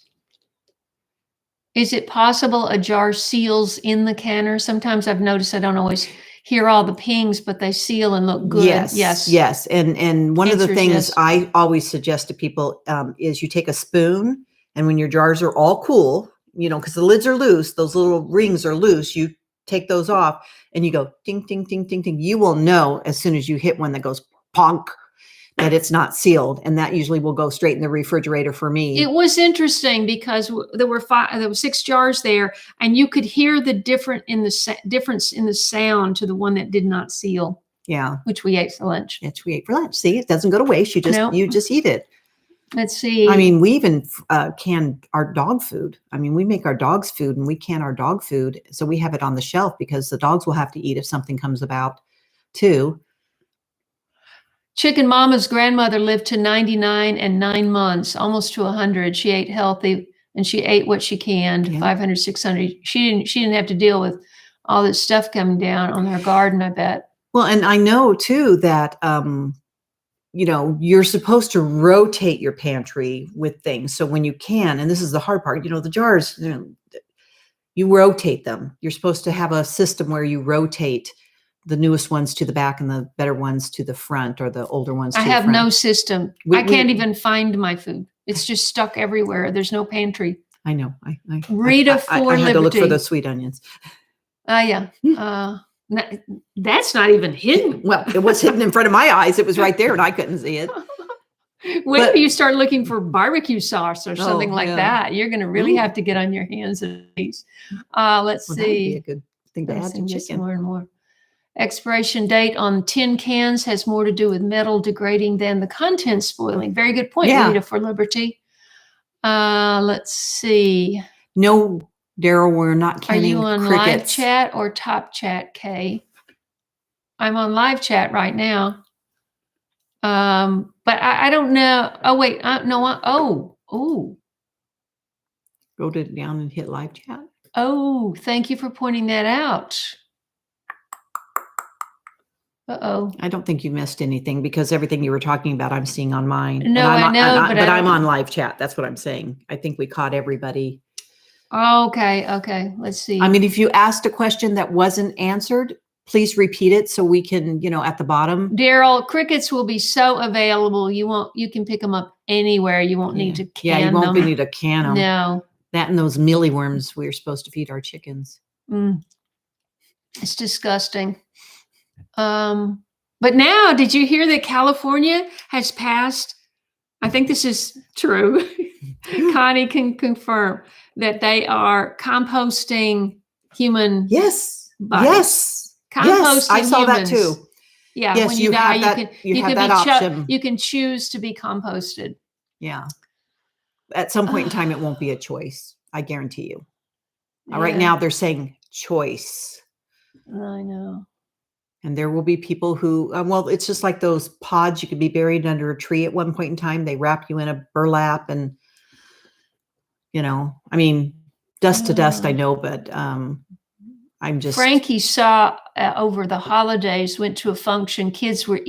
Is it possible a jar seals in the canner? Sometimes I've noticed I don't always hear all the pings, but they seal and look good. Yes. And one of the things I always suggest to people is you take a spoon, and when your jars are all cool, because the lids are loose, those little rings are loose, you take those off and you go ding, ding, ding, ding, ding. You will know as soon as you hit one that goes ponk that it's not sealed, and that usually will go straight in the refrigerator for me. It was interesting because there were 6 jars there, and you could hear the difference in the sound to the one that did not seal. Yeah, which we ate for lunch. See, it doesn't go to waste. You just eat it. Let's see. I mean, we even can our dog food. I mean, we make our dogs food, and we can our dog food, so we have it on the shelf because the dogs will have to eat if something comes about, too. Chicken Mama's grandmother lived to 99 and 9 months, almost to 100. She ate healthy, and she ate what she canned, 500, 600. She didn't have to deal with all this stuff coming down on her garden, I bet. Well, and I know too that, you're supposed to rotate your pantry with things. So when you can, and this is the hard part, the jars, you rotate them. You're supposed to have a system where you rotate the newest ones to the back and the better ones to the front, or the older ones to the front. I have no system. I can't even find my food. It's just stuck everywhere. There's no pantry. I know. Rita for Liberty. I had to look for those sweet onions. Yeah. That's not even hidden. Well, it was hidden in front of my eyes. It was right there, and I couldn't see it. When you start looking for barbecue sauce or something like that, you're going to really have to get on your hands and knees. Let's see. That would be a good thing to add to chicken. More and more. Expiration date on tin cans has more to do with metal degrading than the contents spoiling. Very good point, Rita for Liberty. Let's see. No, Daryl, we're not canning crickets. Are you on live chat or top chat, Kaye? I'm on live chat right now. But I don't know. Oh, wait. No. Go down and hit live chat. Oh, thank you for pointing that out. I don't think you missed anything because everything you were talking about, I'm seeing on mine. No, I know, but I'm on live chat. That's what I'm saying. I think we caught everybody. Okay. Let's see. I mean, if you asked a question that wasn't answered, please repeat it so we can, at the bottom? Daryl, crickets will be so available. You can pick them up anywhere. You won't need to can you won't them. need to can them. No. That and those mealyworms we're supposed to feed our chickens. It's disgusting. But now, did you hear that California has passed? I think this is true. Connie can confirm that they are composting human Yes. bodies. Yes. Composting yes. I saw humans. that too. Yeah. Yes, When you die, you have that option. You can choose to be composted. Yeah. At some point in time, it won't be a choice. I guarantee you. Yeah. Right now, they're saying choice. I know. And there will be people who, it's just like those pods. You could be buried under a tree at one point in time. They wrap you in a burlap and, dust to dust, I know, but I'm just. Frankie saw over the holidays, went to a function. Kids were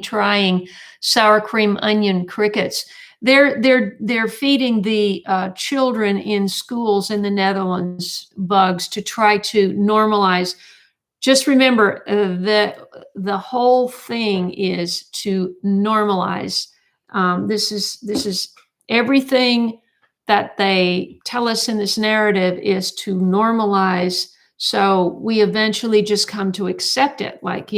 trying sour cream onion crickets. They're feeding the children in schools in the Netherlands bugs to try to normalize. Just remember the whole thing is to normalize. This is everything that they tell us in this narrative is to normalize. So we eventually just come to accept it, like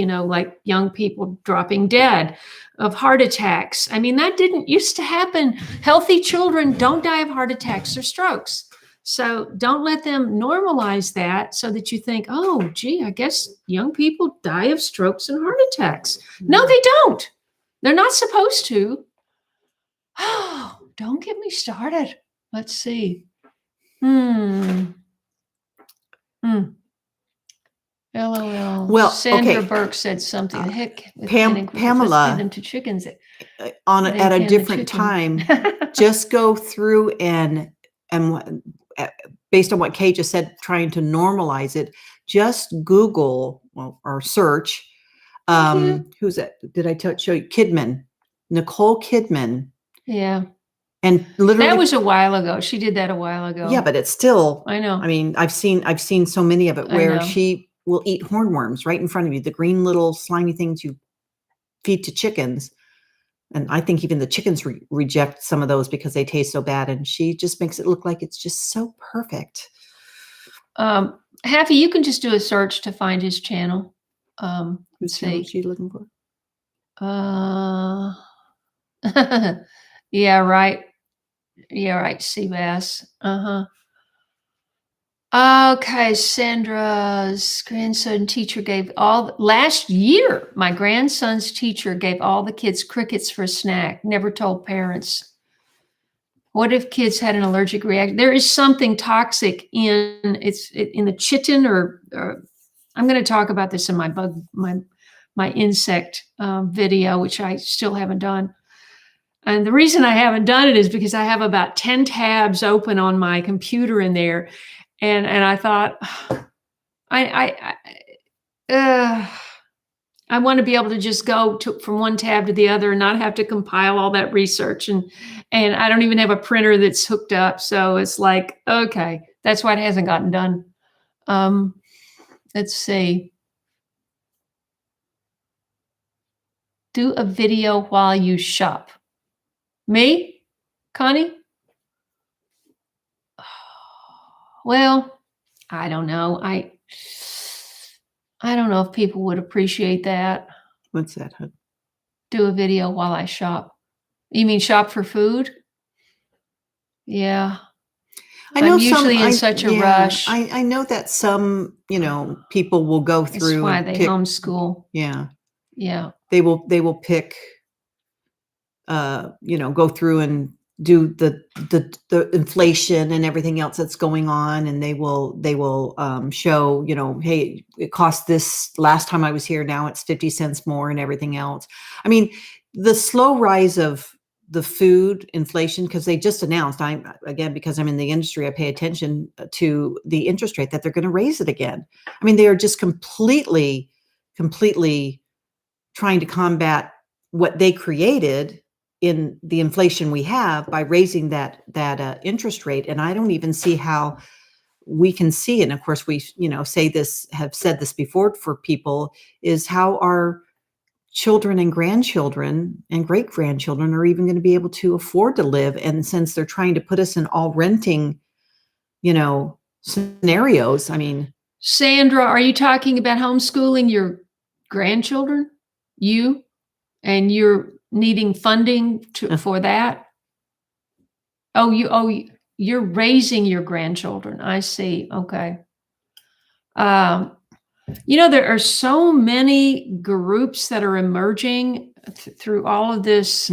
young people dropping dead of heart attacks. I mean, that didn't used to happen. Healthy children don't die of heart attacks or strokes. So don't let them normalize that so that you think, oh, gee, I guess young people die of strokes and heart attacks. No, they don't. They're not supposed to. Oh, don't get me started. Let's see. LOL. Well, Sandra Burke said something. Heck, Pamela, them to chickens. At a different time, just go through and based on what Kaye just said, trying to normalize it. Just Google or search. Who's that? Did I show you? Kidman, Nicole Kidman. Yeah. And literally, that was a while ago. She did that a while ago. Yeah, but it's still. I know. I mean, I've seen so many of it where she will eat hornworms right in front of you. The green little slimy things you feed to chickens, and I think even the chickens reject some of those because they taste so bad. And she just makes it look like it's just so perfect. Happy, you can just do a search to find his channel. Whose channel is she looking for? Yeah, right. Yeah, right. Seabass. Okay, Sandra's grandson teacher last year, my grandson's teacher gave all the kids crickets for a snack, never told parents. What if kids had an allergic reaction? There is something toxic in the chitin or I'm going to talk about this in my insect video, which I still haven't done. And the reason I haven't done it is because I have about 10 tabs open on my computer in there. And I thought, I want to be able to just go from one tab to the other and not have to compile all that research. And I don't even have a printer that's hooked up. So it's like, okay, that's why it hasn't gotten done. Let's see. Do a video while you shop. Me, Connie? Well, I don't know. I don't know if people would appreciate that. What's that, hun? Do a video while I shop. You mean shop for food? Yeah. I'm usually in such a rush. I know that some, people will go through. That's why they homeschool. Yeah. Yeah. They will pick, go through and do the inflation and everything else that's going on, and they will show, hey, it cost this last time I was here, now it's 50 cents more and everything else. I mean, the slow rise of the food inflation, because they just announced, because I'm in the industry, I pay attention to the interest rate that they're going to raise it again. I mean, they are just completely trying to combat what they created in the inflation we have by raising that interest rate. And I don't even see how we can see, and of course we, have said this before for people, is how our children and grandchildren and great grandchildren are even going to be able to afford to live. And since they're trying to put us in all renting, scenarios, I mean. Sandra, are you talking about homeschooling your grandchildren? You? And you're needing funding for that? You're raising your grandchildren. I see. Okay. There are so many groups that are emerging through all of this,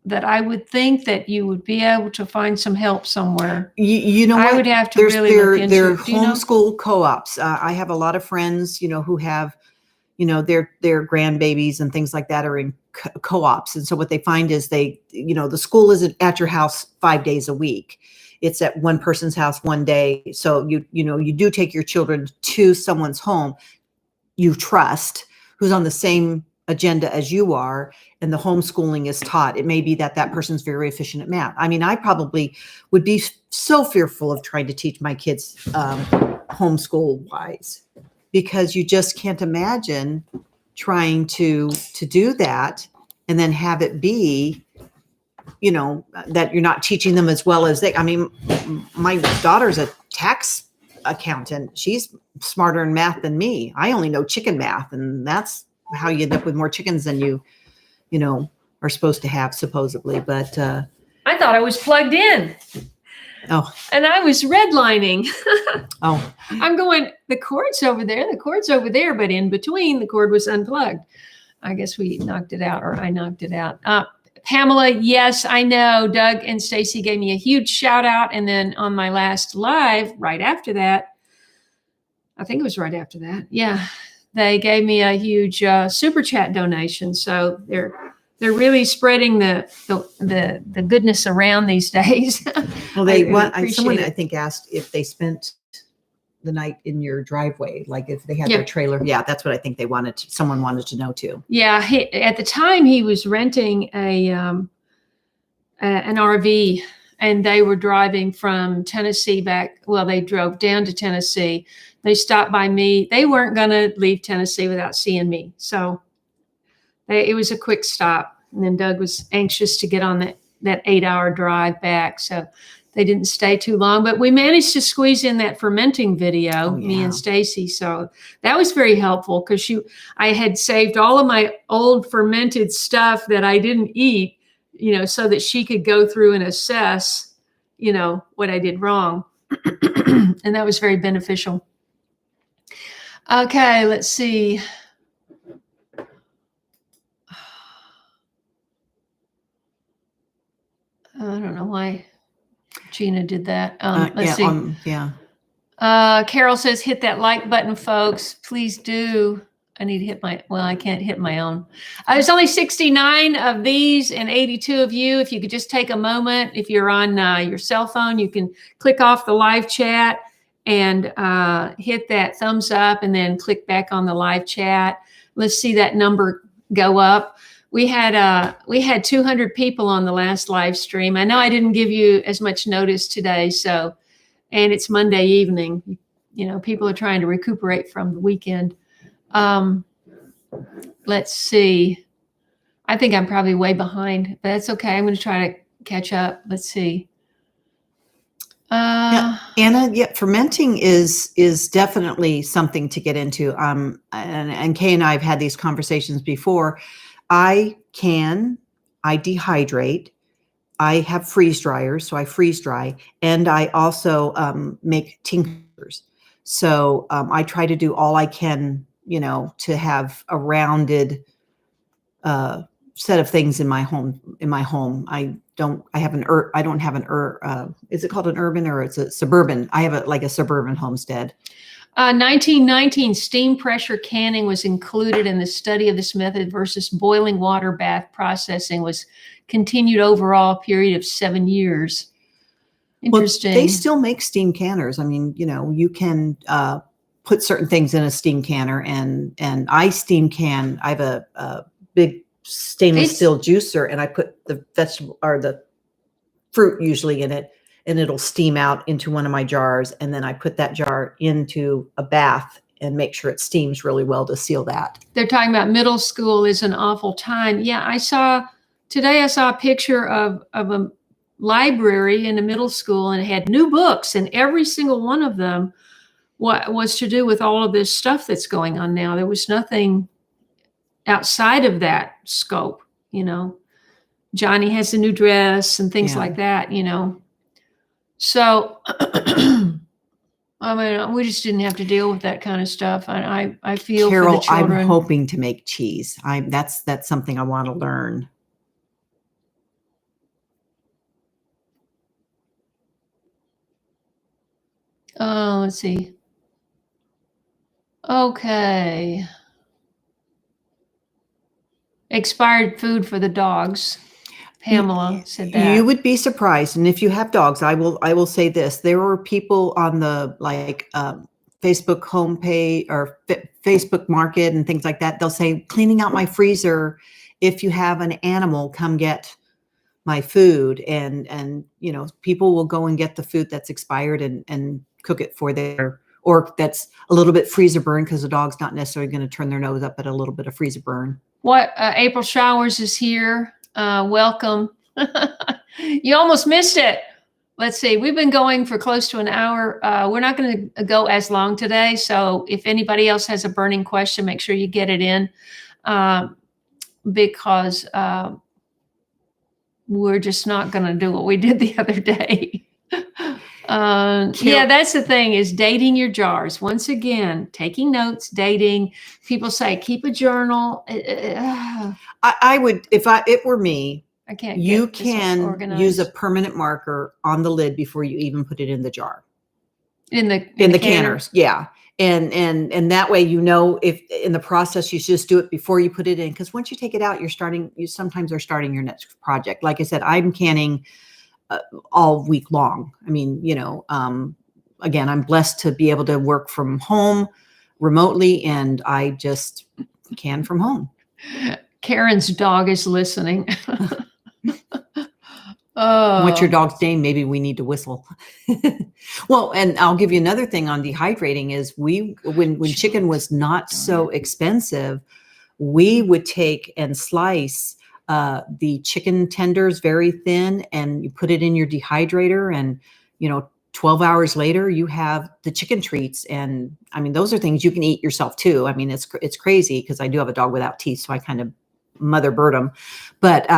that I would think that you would be able to find some help somewhere. I would have to really look into their it. homeschool co-ops. I have a lot of friends, who have, their grandbabies and things like that are in co-ops. And so what they find is the school isn't at your house 5 days a week. It's at one person's house one day. So you do take your children to someone's home you trust, who's on the same agenda as you are, and the homeschooling is taught. It may be that person's very efficient at math. I mean, I probably would be so fearful of trying to teach my kids homeschool wise, because you just can't imagine trying to do that and then have it be, that you're not teaching them as well as I mean, my daughter's a tax accountant. She's smarter in math than me. I only know chicken math, and that's how you end up with more chickens than you are supposed to have, supposedly. But I thought I was plugged in. Oh. And I was redlining. Oh. I'm going, the cord's over there, but in between the cord was unplugged. I guess we knocked it out, or I knocked it out. Pamela, yes, I know. Doug and Stacy gave me a huge shout out. And then on my last live, right after that, I think it was right after that. Yeah. They gave me a huge super chat donation. So they're really spreading the goodness around these days. Well, someone I think asked if they spent the night in your driveway, like if they had their trailer. Yeah, that's what I think someone wanted to know too. Yeah, at the time he was renting an RV, and they were driving from Tennessee back. Well, they drove down to Tennessee. They stopped by me. They weren't going to leave Tennessee without seeing me. So it was a quick stop. And then Doug was anxious to get on that 8-hour drive back. So they didn't stay too long, but we managed to squeeze in that fermenting video, me and Stacy. So that was very helpful, because I had saved all of my old fermented stuff that I didn't eat, so that she could go through and assess, what I did wrong. And that was very beneficial. Okay, let's see. I don't know why Gina did that. Let's see. Carol says, hit that like button, folks. Please do. I need to hit I can't hit my own. There's only 69 of these and 82 of you. If you could just take a moment, if you're on your cell phone, you can click off the live chat and hit that thumbs up, and then click back on the live chat. Let's see that number go up. We had 200 people on the last live stream. I know I didn't give you as much notice today, and it's Monday evening. People are trying to recuperate from the weekend. Let's see. I think I'm probably way behind, but that's okay. I'm going to try to catch up. Let's see. Anna, fermenting is definitely something to get into. And Kaye and I have had these conversations before. I dehydrate. I have freeze dryers, so I freeze dry, and I also make tinctures. So I try to do all I can, to have a rounded set of things in my home. I don't have an is it called an urban, or it's a suburban? I have a suburban homestead. 1919, steam pressure canning was included in the study of this method versus boiling water bath processing was continued overall period of 7 years. Interesting. Well, they still make steam canners. I mean, you can put certain things in a steam canner, and I steam can. I have a big stainless steel juicer, and I put the vegetable or the fruit usually in it, and it'll steam out into one of my jars. And then I put that jar into a bath and make sure it steams really well to seal that. They're talking about middle school is an awful time. Yeah, today I saw a picture of a library in a middle school, and it had new books, and every single one of them was to do with all of this stuff that's going on now. There was nothing outside of that scope, Johnny has a new dress and things like that, So, I mean, we just didn't have to deal with that kind of stuff. And I feel Carol, for the children. I'm hoping to make cheese. That's something I want to learn. Oh, let's see. Okay. Expired food for the dogs. Pamela said that. You would be surprised. And if you have dogs, I will say this. There are people on the Facebook homepage or Facebook market and things like that. They'll say, cleaning out my freezer. If you have an animal, come get my food. And people will go and get the food that's expired and cook it for or that's a little bit freezer burn, because the dog's not necessarily going to turn their nose up at a little bit of freezer burn. April Showers is here. Welcome. You almost missed it. Let's see. We've been going for close to an hour. We're not going to go as long today. So if anybody else has a burning question, make sure you get it in, because we're just not going to do what we did the other day. Yeah, that's the thing, is dating your jars. Once again, taking notes, dating. People say, keep a journal. I would, if it were me, I can't. You can use a permanent marker on the lid before you even put it in the jar. In the canners, yeah. And that way, if in the process you just do it before you put it in, because once you take it out, you sometimes are starting your next project. Like I said, I'm canning all week long. I mean, again, I'm blessed to be able to work from home remotely, and I just can from home. Karen's dog is listening. What's your dog's name? Maybe we need to whistle. Well, and I'll give you another thing on dehydrating is when chicken was not so expensive, we would take and slice the chicken tenders very thin, and you put it in your dehydrator, and 12 hours later you have the chicken treats. And I mean, those are things you can eat yourself too. I mean, it's crazy, because I do have a dog without teeth, so I kind of mother bird them, but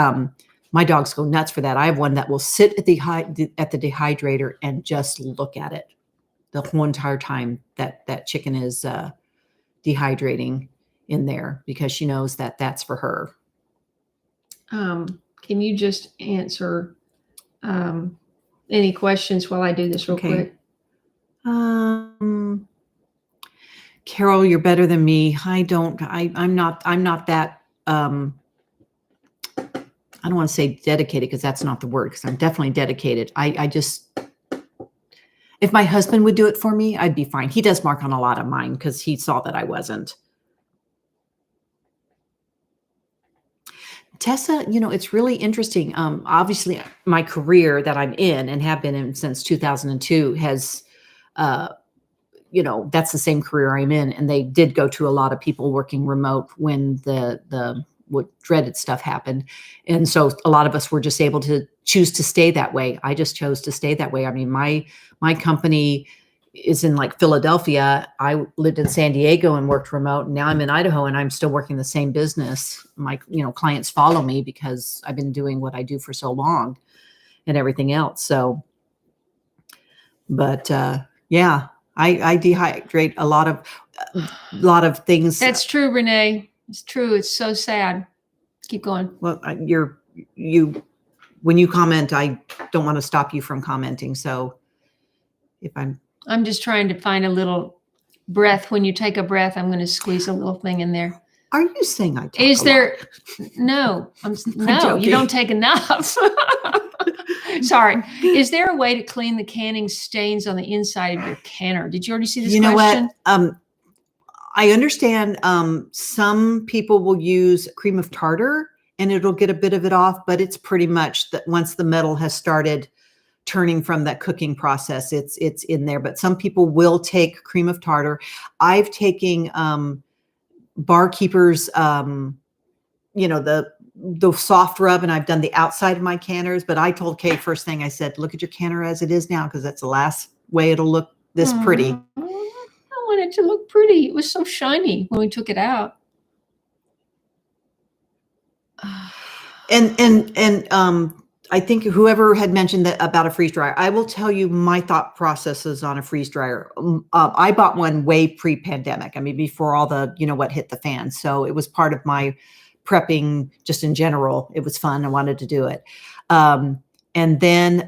my dogs go nuts for that. I have one that will sit at the dehydrator and just look at it the whole entire time that chicken is dehydrating in there, because she knows that that's for her. Can you just answer any questions while I do this real quick? Carol, you're better than me. I'm not that, I don't want to say dedicated, because that's not the word, because I'm definitely dedicated. I just, if my husband would do it for me, I'd be fine. He does mark on a lot of mine because he saw that I wasn't. Tessa, it's really interesting. Obviously, my career that I'm in and have been in since 2002 has, that's the same career I'm in. And they did go to a lot of people working remote when the what dreaded stuff happened. And so a lot of us were just able to choose to stay that way. I just chose to stay that way. I mean, my company is in Philadelphia. I lived in San Diego and worked remote. And now I'm in Idaho and I'm still working the same business. My, clients follow me because I've been doing what I do for so long and everything else. So, but yeah, I dehydrate a lot of things. That's true, Renee. It's true. It's so sad. Keep going. Well, when you comment, I don't want to stop you from commenting. So if I'm just trying to find a little breath. When you take a breath, I'm going to squeeze a little thing in there. Are you saying I talk Is a there? lot? No, no, you don't take enough. Sorry. Is there a way to clean the canning stains on the inside of your canner? Did you already see this question? What? I understand some people will use cream of tartar and it'll get a bit of it off, but it's pretty much that once the metal has started turning from that cooking process. It's in there, but some people will take cream of tartar. I've taken Barkeeper's, the soft rub, and I've done the outside of my canners, but I told Kaye first thing, I said, look at your canner as it is now, because that's the last way it'll look this pretty. I want it to look pretty. It was so shiny when we took it out. And I think whoever had mentioned that about a freeze dryer, I will tell you my thought processes on a freeze dryer. I bought one way pre-pandemic. I mean, before all the, what hit the fan. So it was part of my prepping just in general. It was fun. I wanted to do it. And then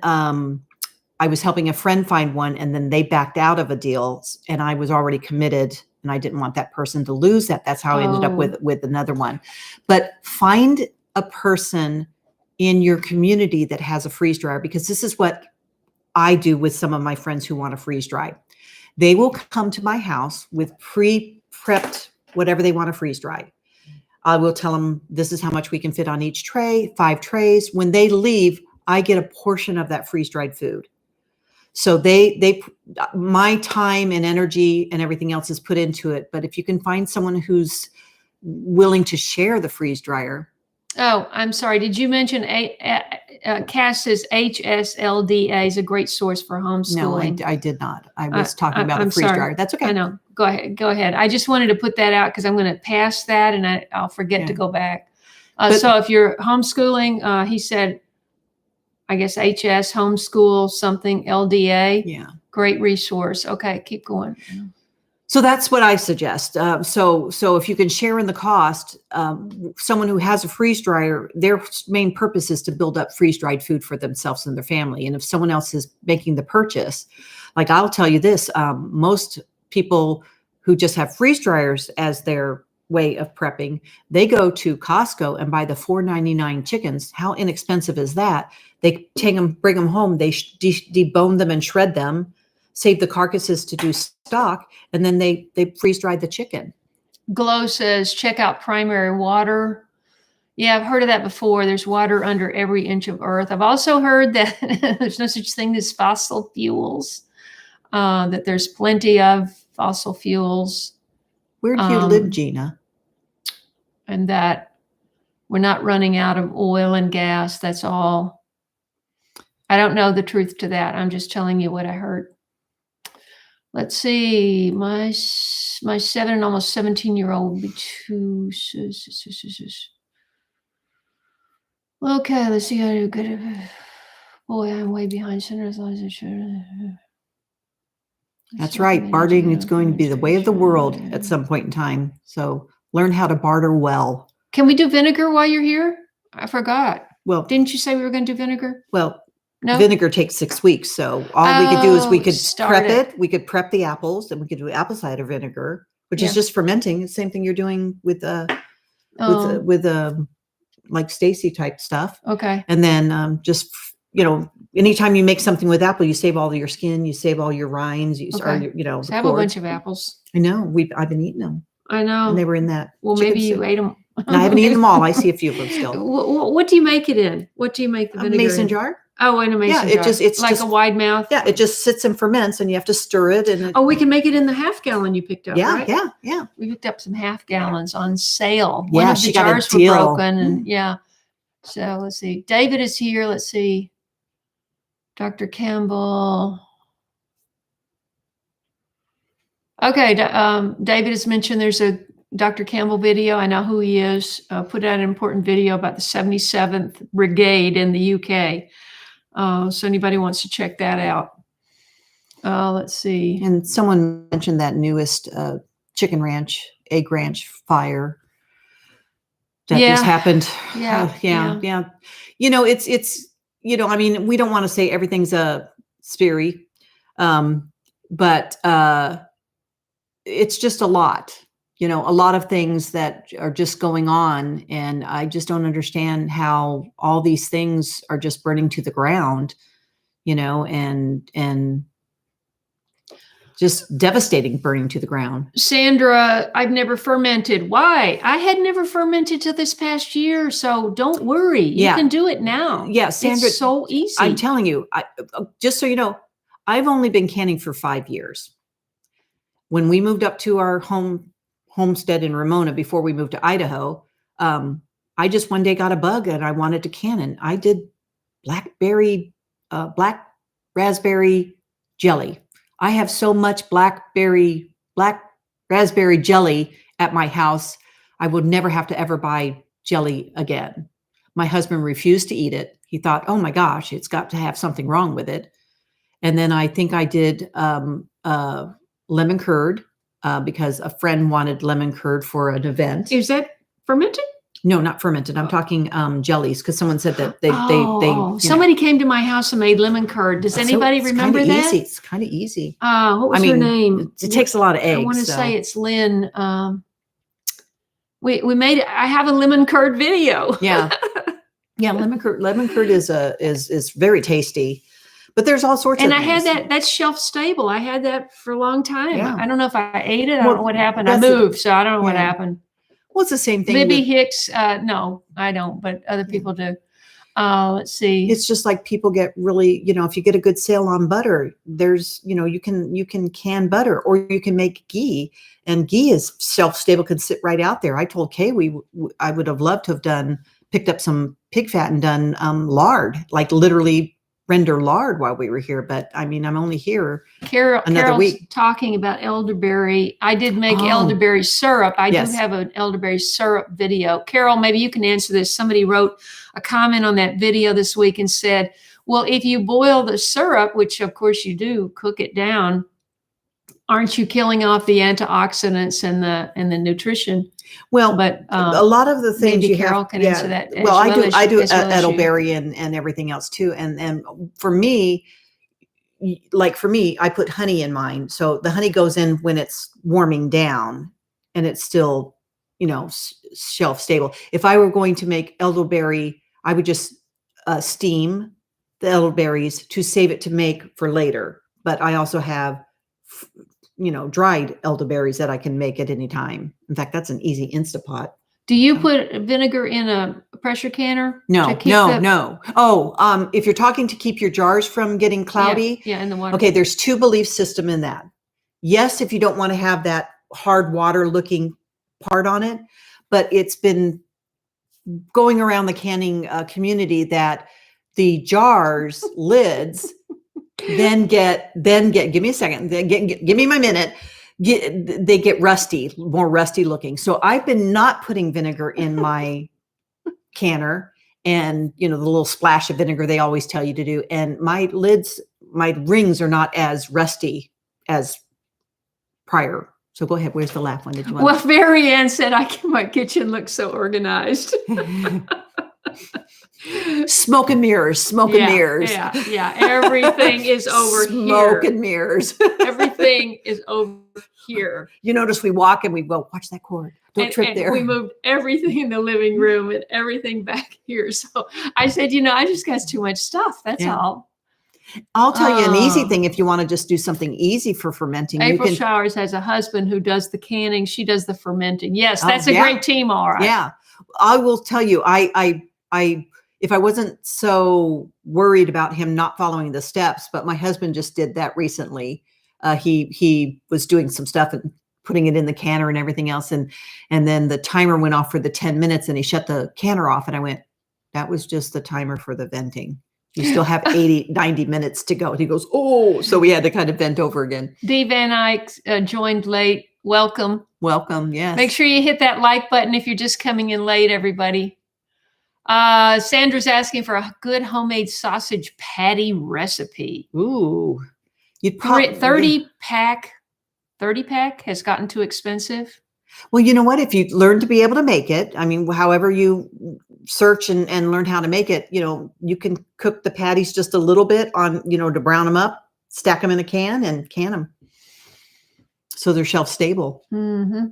I was helping a friend find one, and then they backed out of a deal, and I was already committed, and I didn't want that person to lose that. That's how I ended up with another one. But find a person in your community that has a freeze dryer, because this is what I do with some of my friends who want to freeze dry. They will come to my house with pre-prepped whatever they want to freeze dry. I will tell them this is how much we can fit on each tray, 5 trays. When they leave, I get a portion of that freeze dried food. So my time and energy and everything else is put into it. But if you can find someone who's willing to share the freeze dryer. Oh, I'm sorry. Did you mention Cass says HSLDA is a great source for homeschooling? No, I did not. I was talking about a freeze dryer. That's okay. I know. Go ahead. I just wanted to put that out because I'm going to pass that and I'll forget to go back. So if you're homeschooling, he said, I guess HS, homeschool, something, LDA. Yeah. Great resource. Okay, keep going. So that's what I suggest. So if you can share in the cost, someone who has a freeze dryer, their main purpose is to build up freeze dried food for themselves and their family. And if someone else is making the purchase, like I'll tell you this, most people who just have freeze dryers as their way of prepping, they go to Costco and buy the $4.99 chickens. How inexpensive is that? They take them, bring them home, they debone them and shred them, save the carcasses to do stock, and then they freeze dry the chicken. Glow says, check out primary water. Yeah, I've heard of that before. There's water under every inch of earth. I've also heard that there's no such thing as fossil fuels, that there's plenty of fossil fuels. Where do you live, Gina? And that we're not running out of oil and gas. That's all. I don't know the truth to that. I'm just telling you what I heard. Let's see. My 7 and almost 17-year-old will be 2. Okay, let's see how to do good. Boy, I'm way behind center. That's right. Bartering is going to be the way of the world at some point in time. So learn how to barter well. Can we do vinegar while you're here? I forgot. Well, didn't you say we were going to do vinegar? Well, no? Vinegar takes 6 weeks. So all we could do is we could prep it. We could prep the apples, and we could do apple cider vinegar, which is just fermenting. It's the same thing you're doing with like Stacy type stuff. Okay. And then just, anytime you make something with apple, you save all your skin, you save all your rinds, So I have a bunch of apples. I know. I've been eating them. I know. And they were in that. Well, maybe you ate them. No, I haven't eaten them all. I see a few of them still. What do you make it in? What do you make the vinegar mason in? jar. Oh, in a mason jar. It's like a wide mouth. Yeah, it just sits and ferments, and you have to stir it. And we can make it in the half gallon you picked up. Yeah, right? yeah. We picked up some half gallons on sale. Yeah, One of the she got a jars were deal. broken, and yeah. So let's see. David is here. Let's see. Dr. Campbell. Okay, David has mentioned there's a Dr. Campbell video. I know who he is. Put out an important video about the 77th Brigade in the UK. So anybody wants to check that out. Let's see. And someone mentioned that newest chicken ranch, egg ranch fire that just happened. Yeah. It's I mean, we don't want to say everything's a speary, but it's just a lot. A lot of things that are just going on, and I just don't understand how all these things are just burning to the ground, and just devastating, burning to the ground. Sandra, I've never fermented. Why? I had never fermented till this past year. So don't worry. You can do it now. Yeah, Sandra, it's so easy. I'm telling you, just so you know, I've only been canning for 5 years. When we moved up to our homestead in Ramona before we moved to Idaho, I just one day got a bug and I wanted to can, and I did black raspberry jelly. I have so much black raspberry jelly at my house. I would never have to ever buy jelly again. My husband refused to eat it. He thought, oh my gosh, it's got to have something wrong with it. And then I think I did lemon curd because a friend wanted lemon curd for an event. Is that fermented? No, not fermented. I'm talking jellies, because someone said that they somebody came to my house and made lemon curd. Does anybody remember that? Easy. It's kind of easy. What was her name? It takes a lot of eggs. I want to say it's Lynn. We made it. I have a lemon curd video. Yeah. Yeah, lemon curd is very tasty. But there's all sorts of things. And I had that's shelf stable. I had that for a long time. Yeah. I don't know if I ate it. I don't know what happened. I moved, so I don't know what happened. Well, it's the same thing. Libby Hicks, no, I don't, but other people do. Let's see. It's just like people get really, if you get a good sale on butter, there's, you can can butter, or you can make ghee, and ghee is shelf-stable, can sit right out there. I told Kaye I would have loved to have picked up some pig fat and done lard, like literally render lard while we were here. But I mean, I'm only here another week. Talking about elderberry. I did make elderberry syrup. I do have an elderberry syrup video. Carol, maybe you can answer this. Somebody wrote a comment on that video this week and said, well, if you boil the syrup, which of course you do, cook it down, aren't you killing off the antioxidants and the nutrition? Well, but a lot of the things maybe Carol can answer that. Well, I do elderberry and everything else too. And for me, I put honey in mine. So the honey goes in when it's warming down and it's still, shelf stable. If I were going to make elderberry, I would just steam the elderberries to save it to make for later. But I also have dried elderberries that I can make at any time. In fact, that's an easy Instapot. Do you put vinegar in a pressure canner? No. Oh, if you're talking to keep your jars from getting cloudy. Yeah, in the water. Okay, there's 2 belief system in that. Yes, if you don't want to have that hard water looking part on it, but it's been going around the canning community that the jars lids then get give me a second, give me my minute, they get more rusty looking. So I've been not putting vinegar in my canner, and the little splash of vinegar they always tell you to do, and my rings are not as rusty as prior. So go ahead, where's the laugh one? Did you want? Well, Mary Ann said my kitchen looks so organized. Smoke and mirrors. Yeah. Everything is over here. Smoke and mirrors. Everything is over here. You notice we walk and we go, watch that cord. Don't trip there. We moved everything in the living room and everything back here. So I said, I just got too much stuff. That's all. I'll tell you an easy thing if you want to just do something easy for fermenting. April Showers has a husband who does the canning. She does the fermenting. Yes, that's a great team. All right. Yeah. I will tell you, if I wasn't so worried about him not following the steps, but my husband just did that recently. He was doing some stuff and putting it in the canner and everything else. And then the timer went off for the 10 minutes and he shut the canner off. And I went, that was just the timer for the venting. You still have 90 minutes to go. And he goes, oh, so we had to kind of vent over again. Dee Van Eyck joined late. Welcome. Yes. Make sure you hit that like button if you're just coming in late, everybody. Sandra's asking for a good homemade sausage patty recipe. Ooh. You'd probably 30 pack has gotten too expensive. Well, you know what? If you learn to be able to make it, I mean, however you search and learn how to make it, you can cook the patties just a little bit on, to brown them up, stack them in a can and can them. So they're shelf stable. Mm-hmm.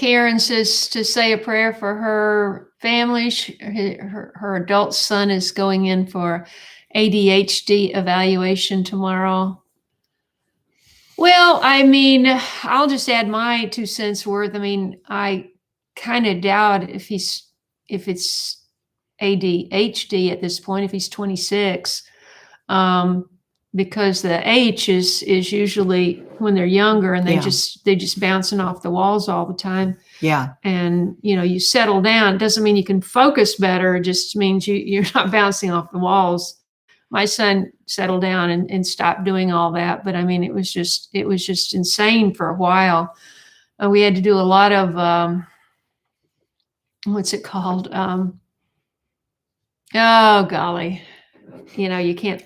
Karen says to say a prayer for her family. Her adult son is going in for ADHD evaluation tomorrow. Well, I mean, I'll just add my 2 cents worth. I mean, I kind of doubt if it's ADHD at this point, if he's 26, because the H is usually when they're younger and they just bouncing off the walls all the time. Yeah. And, you settle down. It doesn't mean you can focus better. It just means you're not bouncing off the walls. My son settled down and stopped doing all that. But I mean, it was just insane for a while. We had to do a lot of, what's it called? Oh, golly. You can't.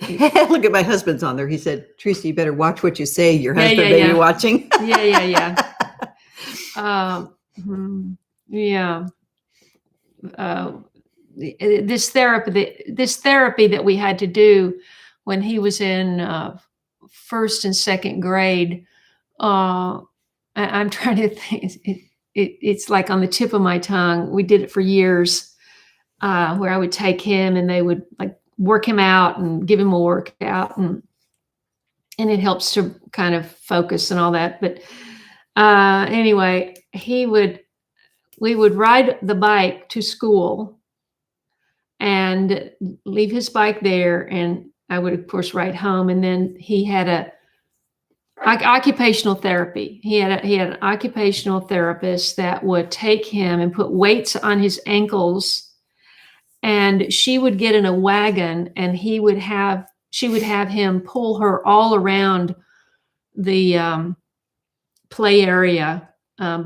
Look at my husband's on there. He said, Teresa, you better watch what you say. Your husband may be watching. Yeah. This therapy that we had to do when he was in first and second grade. I'm trying to think. It's like on the tip of my tongue. We did it for years, where I would take him and they would like work him out and give him a workout, and it helps to kind of focus and all that. But anyway, we would ride the bike to school and leave his bike there, and I would of course ride home. And then he had occupational therapy. He had an occupational therapist that would take him and put weights on his ankles, and she would get in a wagon, and she would have him pull her all around the play area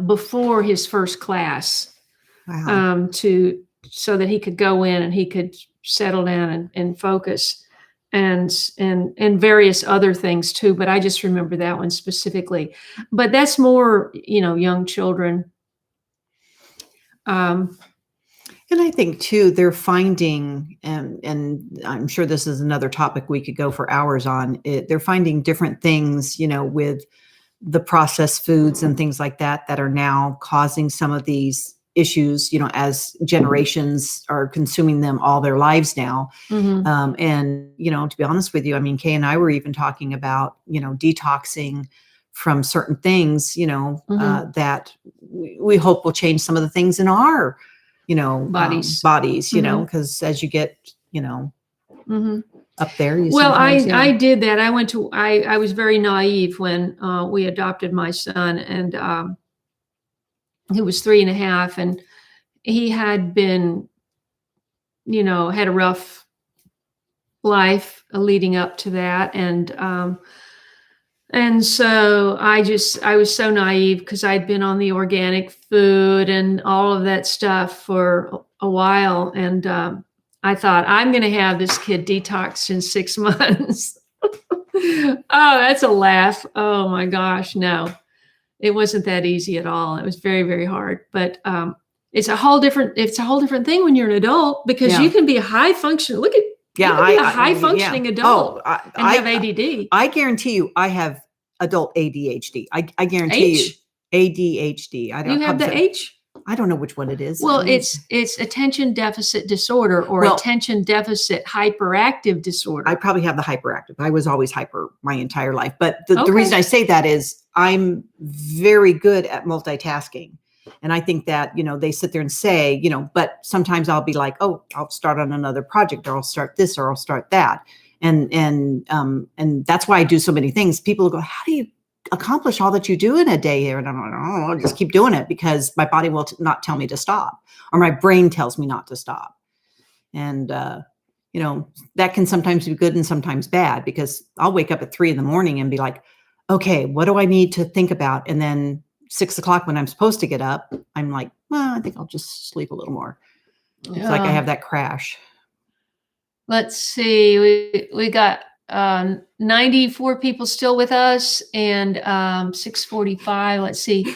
before his first class. Wow. So that he could go in and he could settle down and focus, and various other things too. But I just remember that one specifically. But that's more, young children. And I think too, they're finding, and I'm sure this is another topic we could go for hours on. They're finding different things, with the processed foods and things like that are now causing some of these issues, as generations are consuming them all their lives now. Mm-hmm. And, to be honest with you, I mean, Kay and I were even talking about, detoxing from certain things, Mm-hmm. that we hope will change some of the things in our, bodies, mm-hmm. Because as you get, mm-hmm. up there. I did that. I was very naive when we adopted my son, and he was 3.5, and he had been, had a rough life leading up to that. And so I was so naive because I'd been on the organic food and all of that stuff for a while. And I thought, I'm going to have this kid detoxed in 6 months. Oh, that's a laugh. Oh my gosh. No, it wasn't that easy at all. It was very, very hard, but it's a whole different thing when you're an adult, because you can be a high function. Look at, high functioning adult and have ADD. I guarantee you, I have adult ADHD. I guarantee you, ADHD. I don't. You have the H? I don't know which one it is. Well, it's attention deficit disorder or attention deficit hyperactive disorder. I probably have the hyperactive. I was always hyper my entire life. But the reason I say that is I'm very good at multitasking. And I think that, they sit there and say, but sometimes I'll be like, oh, I'll start on another project, or I'll start this, or I'll start that. And that's why I do so many things. People go, how do you accomplish all that you do in a day here? And I'm like, oh, I'll just keep doing it because my body will not tell me to stop, or my brain tells me not to stop. And, that can sometimes be good and sometimes bad, because I'll wake up at 3 a.m. and be like, okay, what do I need to think about? And then 6 o'clock when I'm supposed to get up, I'm like, well, I think I'll just sleep a little more. It's like I have that crash. Let's see. We got 94 people still with us, and 6:45. Let's see.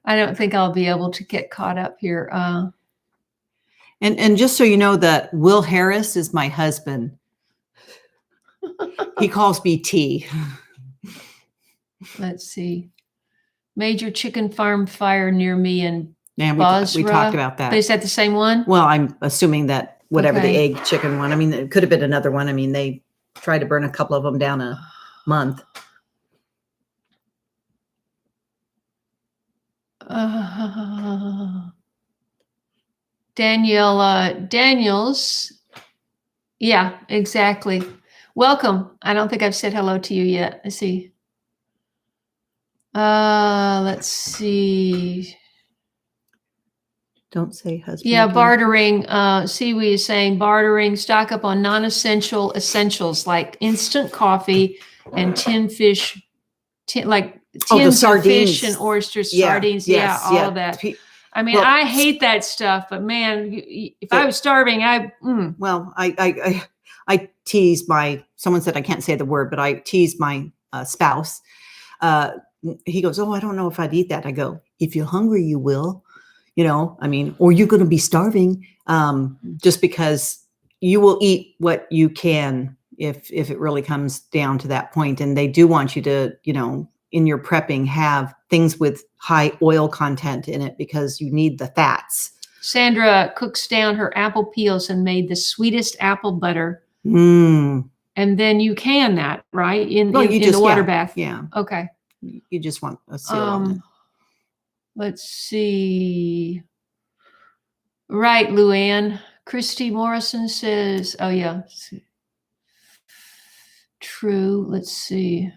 I don't think I'll be able to get caught up here. And just so you know, that Will Harris is my husband. He calls me T. Let's see. Major chicken farm fire near me in And we Basra. talked about that. Is that the same one? Well, I'm assuming that whatever the Okay. egg chicken one, I mean, it could have been another one. I mean, they tried to burn a couple of them down a month. Daniels. Yeah, exactly. Welcome. I don't think I've said hello to you yet. Let's see. Let's see. Don't say husband. Yeah, again. bartering. Siwi is saying bartering, stock up on non-essential essentials like instant coffee and tins the of sardines. fish and oysters, Yeah, sardines. yes, all of that. I mean, well, I hate that stuff, but man, if I was starving, Well, I tease someone said I can't say the word, but I tease my spouse. He goes, "Oh, I don't know if I'd eat that." I go, "If you're hungry, you will, I mean, or you're going to be starving, just because you will eat what you can if it really comes down to that point." And they do want you to, in your prepping, have things with high oil content in it because you need the fats. Sandra cooks down her apple peels and made the sweetest apple butter. Mm. And then you can that, right? In Well, the water bath. Yeah. Okay. You just want a seal on it. Let's see. Right, Luann. Christy Morrison says, oh yeah. True. Let's see.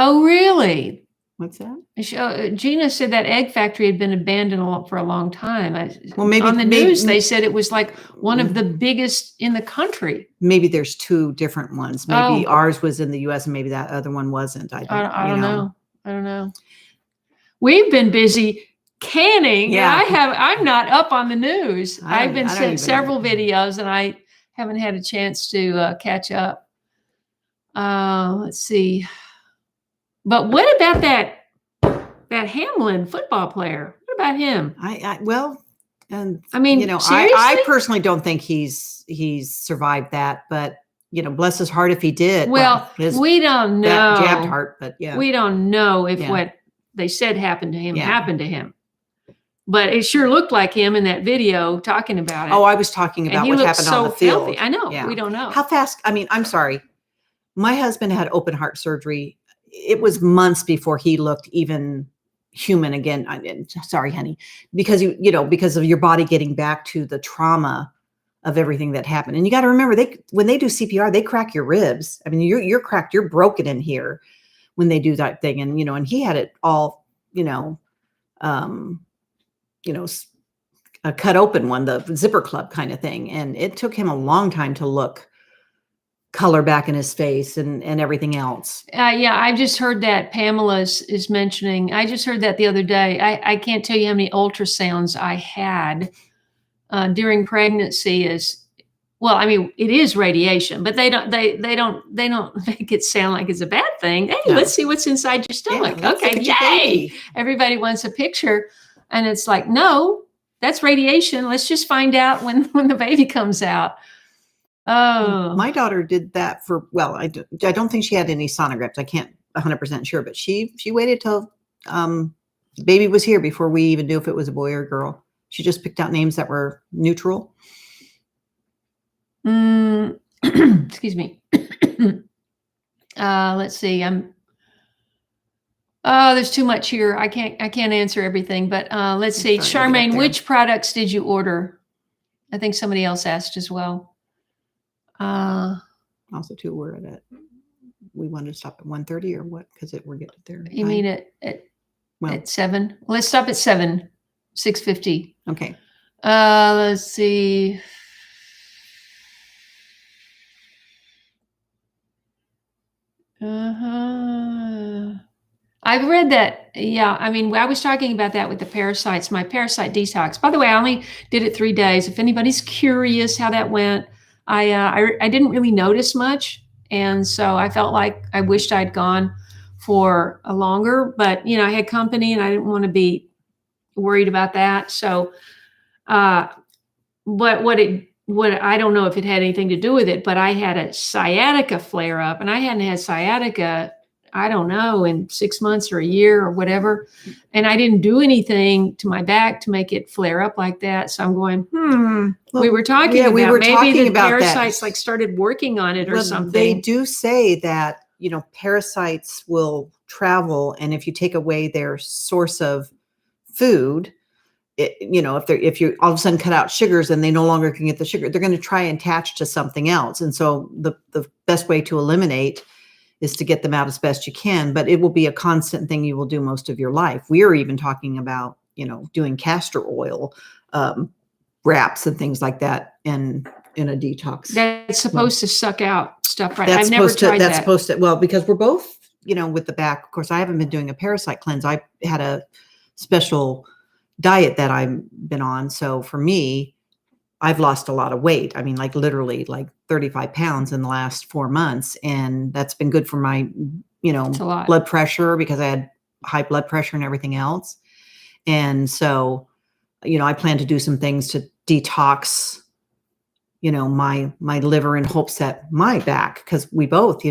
Oh, really? What's that? Gina said that egg factory had been abandoned for a long time. Well, maybe on the news they said it was like one of the biggest in the country. Maybe there's two different ones. Maybe ours was in the U.S. and maybe that other one wasn't. I don't know. I don't know. We've been busy canning. Yeah. I'm not up on the news. I've been sent several know. videos and I haven't had a chance to catch up. Let's see. But what about that Hamlin football player? What about him? I personally don't think he's survived that, but bless his heart if he did. Well, we don't know. Jabbed heart, but yeah. We don't know if what they said happened to him happened to him. But it sure looked like him in that video talking about it. Oh, I was talking about what happened on the field. Healthy. I know. Yeah. We don't know. How fast? I mean, I'm sorry. My husband had open heart surgery. It was months before he looked even human again. Sorry, honey, because because of your body getting back to the trauma of everything that happened. And you got to remember, when they do CPR, they crack your ribs. I mean, you're cracked, you're broken in here when they do that thing. And and he had it all, a cut open one, the zipper club kind of thing, and it took him a long time to look color back in his face and everything else. I've just heard that Pamela is mentioning. I just heard that the other day. I can't tell you how many ultrasounds I had during pregnancy. I mean, it is radiation, but they don't make it sound like it's a bad thing. Hey, let's see what's inside your stomach. Okay, yay! Everybody wants a picture, and it's like, no, that's radiation. Let's just find out when the baby comes out. Oh, my daughter did that I don't think she had any sonograms. I can't 100% sure, but she waited till baby was here before we even knew if it was a boy or a girl. She just picked out names that were neutral. Excuse me. Let's see. There's too much here. I can't answer everything, but let's see. Charmaine, which products did you order? I think somebody else asked as well. Also too, we're we wanted to stop at 1:30 or what? Because we're getting there. You mean at 7? Let's stop at 7, 6:50. Okay. Let's see. I've read that. Yeah. I mean, I was talking about that with the parasites, my parasite detox. By the way, I only did it 3 days. If anybody's curious how that went, I didn't really notice much. And so I felt like I wished I'd gone for a longer, but I had company and I didn't want to be worried about that. So, but what I don't know if it had anything to do with it, but I had a sciatica flare up and I hadn't had sciatica I don't know, in 6 months or a year or whatever. And I didn't do anything to my back to make it flare up like that. So I'm going, we Well, were talking yeah, about we were maybe talking the about that. parasites like started working on it or Well, something. they do say that, parasites will travel, and if you take away their source of food, if you all of a sudden cut out sugars and they no longer can get the sugar, they're going to try and attach to something else. And so the best way to eliminate is to get them out as best you can, but it will be a constant thing you will do most of your life. We are even talking about, doing castor oil wraps and things like that in a detox. That's supposed to suck out stuff, right? That's I've never supposed to, tried that's that. supposed to, well, because we're both, with the back, of course, I haven't been doing a parasite cleanse. I had a special diet that I've been on. So for me, I've lost a lot of weight. I mean, like literally like 35 pounds in the last 4 months. And that's been good for my, It's a lot. blood pressure, because I had high blood pressure and everything else. And so, I plan to do some things to detox, my liver, in hopes that my back, because we both,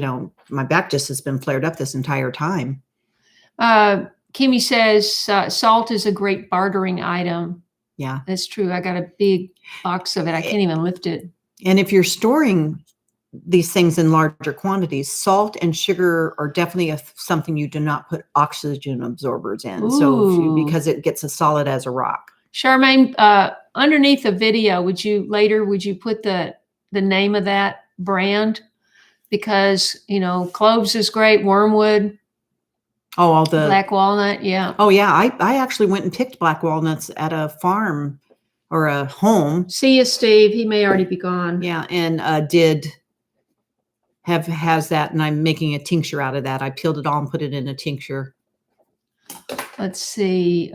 my back just has been flared up this entire time. Kimmy says salt is a great bartering item. Yeah. That's true. I got a big box of it. I can't even lift it. And if you're storing these things in larger quantities, salt and sugar are definitely something you do not put oxygen absorbers in. Ooh. So because it gets as solid as a rock. Charmaine, underneath the video, would you put the name of that brand? Because, cloves is great, wormwood. Oh, all the black walnut. Yeah. Oh yeah. I actually went and picked black walnuts at a farm or a home. See you, Steve. He may already be gone. Yeah. And has that, and I'm making a tincture out of that. I peeled it all and put it in a tincture. Let's see.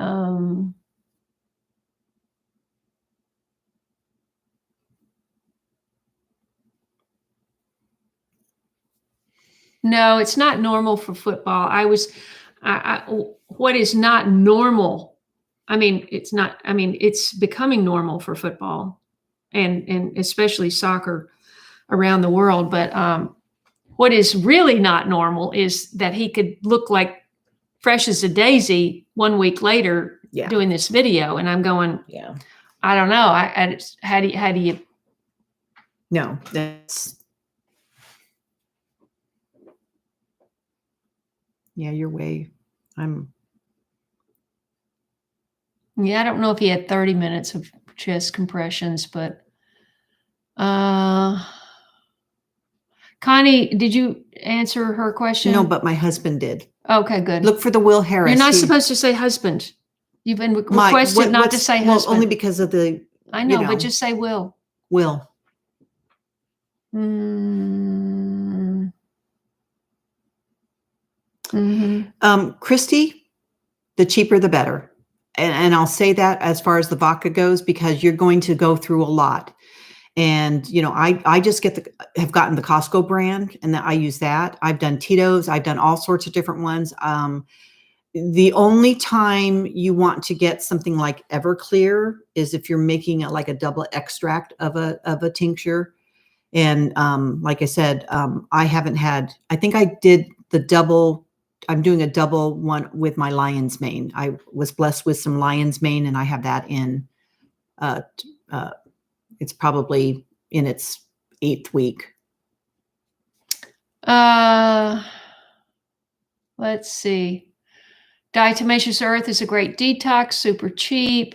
No, it's not normal for football. What is not normal? I mean, it's becoming normal for football and especially soccer around the world. But what is really not normal is that he could look like fresh as a daisy 1 week later doing this video. And I'm going, I don't know. How do you? No, that's. Yeah, your way. Yeah, I don't know if he had 30 minutes of chest compressions, but Connie, did you answer her question? No, but my husband did. Okay, good. Look for the Will Harris. You're not supposed to say husband. You've been requested not to say husband. Well, only because of the. I know, but just say Will. Will. Christy, the cheaper the better. And I'll say that as far as the vodka goes, because you're going to go through a lot. And, I just have gotten the Costco brand, and I use that. I've done Tito's. I've done all sorts of different ones. The only time you want to get something like Everclear is if you're making like a double extract of a tincture. And like I said, I think I did the double. I'm doing a double one with my lion's mane. I was blessed with some lion's mane, and I have that in, it's probably in its 8th week. Let's see. Diatomaceous earth is a great detox, super cheap.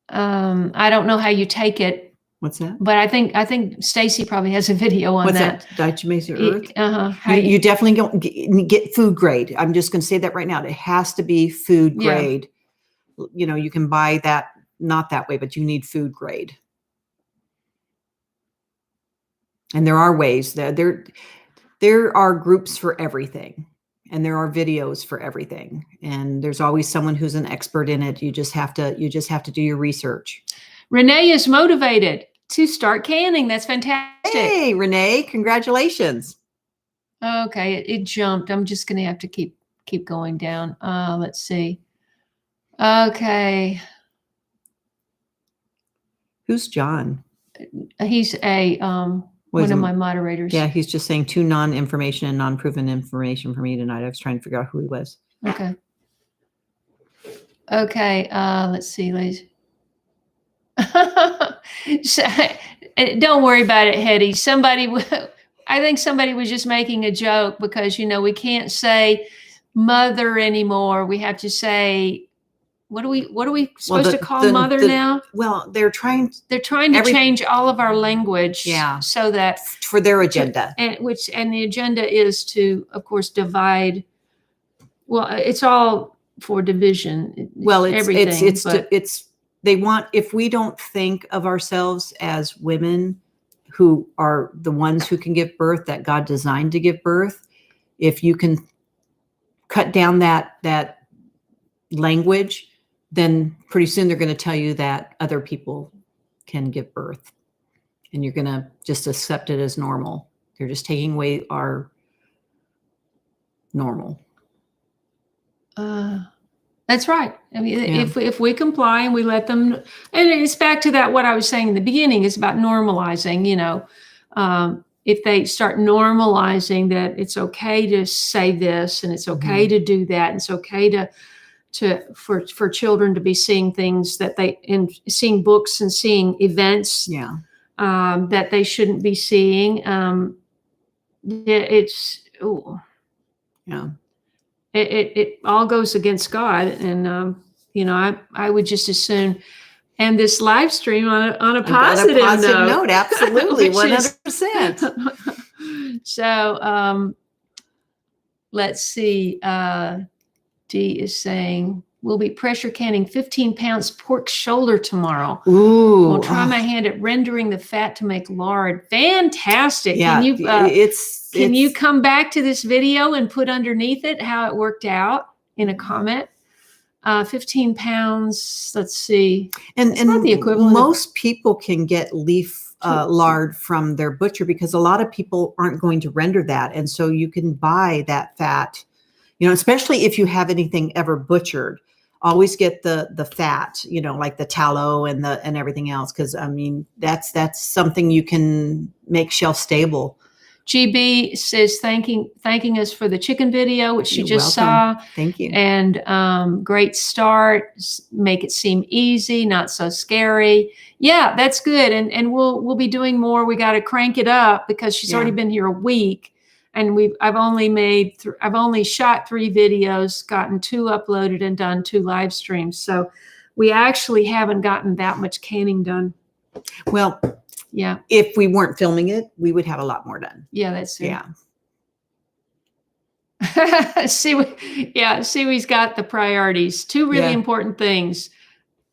I don't know how you take it. What's that? But I think Stacy probably has a video on that. Diatomaceous earth? Uh-huh. You definitely don't get food grade. I'm just going to say that right now. It has to be food grade. Yeah. You can buy that, not that way, but you need food grade. And there are ways there are groups for everything, and there are videos for everything. And there's always someone who's an expert in it. You just have to do your research. Renee is motivated to start canning. That's fantastic. Hey, Renee, congratulations. Okay, it jumped. I'm just going to have to keep going down. Let's see. Okay. Who's John? He's a One of my moderators. Yeah, he's just saying too non-information and non-proven information for me tonight. I was trying to figure out who he was. Okay. Okay. Let's see, ladies. So, don't worry about it, Hetty. I think somebody was just making a joke because, we can't say mother anymore. We have to say, what are we supposed to call mother now? Well, they're trying to change all of our language. Yeah. So that for their agenda. And the agenda is to, of course, divide. Well, it's all for division. Well, everything. They want, if we don't think of ourselves as women who are the ones who can give birth, that God designed to give birth, if you can cut down that language, then pretty soon they're going to tell you that other people can give birth. And you're going to just accept it as normal. They're just taking away our normal. That's right. I mean, if we comply and we let them, and it's back to that, what I was saying in the beginning, is about normalizing, if they start normalizing that it's okay to say this and it's okay to do that. And it's okay for children to be seeing things seeing books and seeing events that they shouldn't be seeing. It all goes against God. And, I would just as soon end this live stream on a positive note. Absolutely. 100%. So, let's see. Dee is saying, we'll be pressure canning 15 pounds pork shoulder tomorrow. Ooh. We'll try my hand at rendering the fat to make lard. Fantastic. Yeah, Can you come back to this video and put underneath it how it worked out in a comment? 15 pounds, let's see. And not the equivalent. Most people can get leaf lard from their butcher because a lot of people aren't going to render that. And so you can buy that fat, especially if you have anything ever butchered. Always get the fat, like the tallow and everything else. Cause that's something you can make shelf stable. GB says thanking us for the chicken video, which she just saw. Thank you. And great start. Make it seem easy, not so scary. Yeah, that's good. And we'll be doing more. We got to crank it up because she's already been here a week, and I've only shot 3 videos, gotten 2 uploaded, and done 2 live streams. So we actually haven't gotten that much canning done. Well. Yeah. If we weren't filming it, we would have a lot more done. Yeah, that's it. Yeah. Siwi's got the priorities. 2 really important things.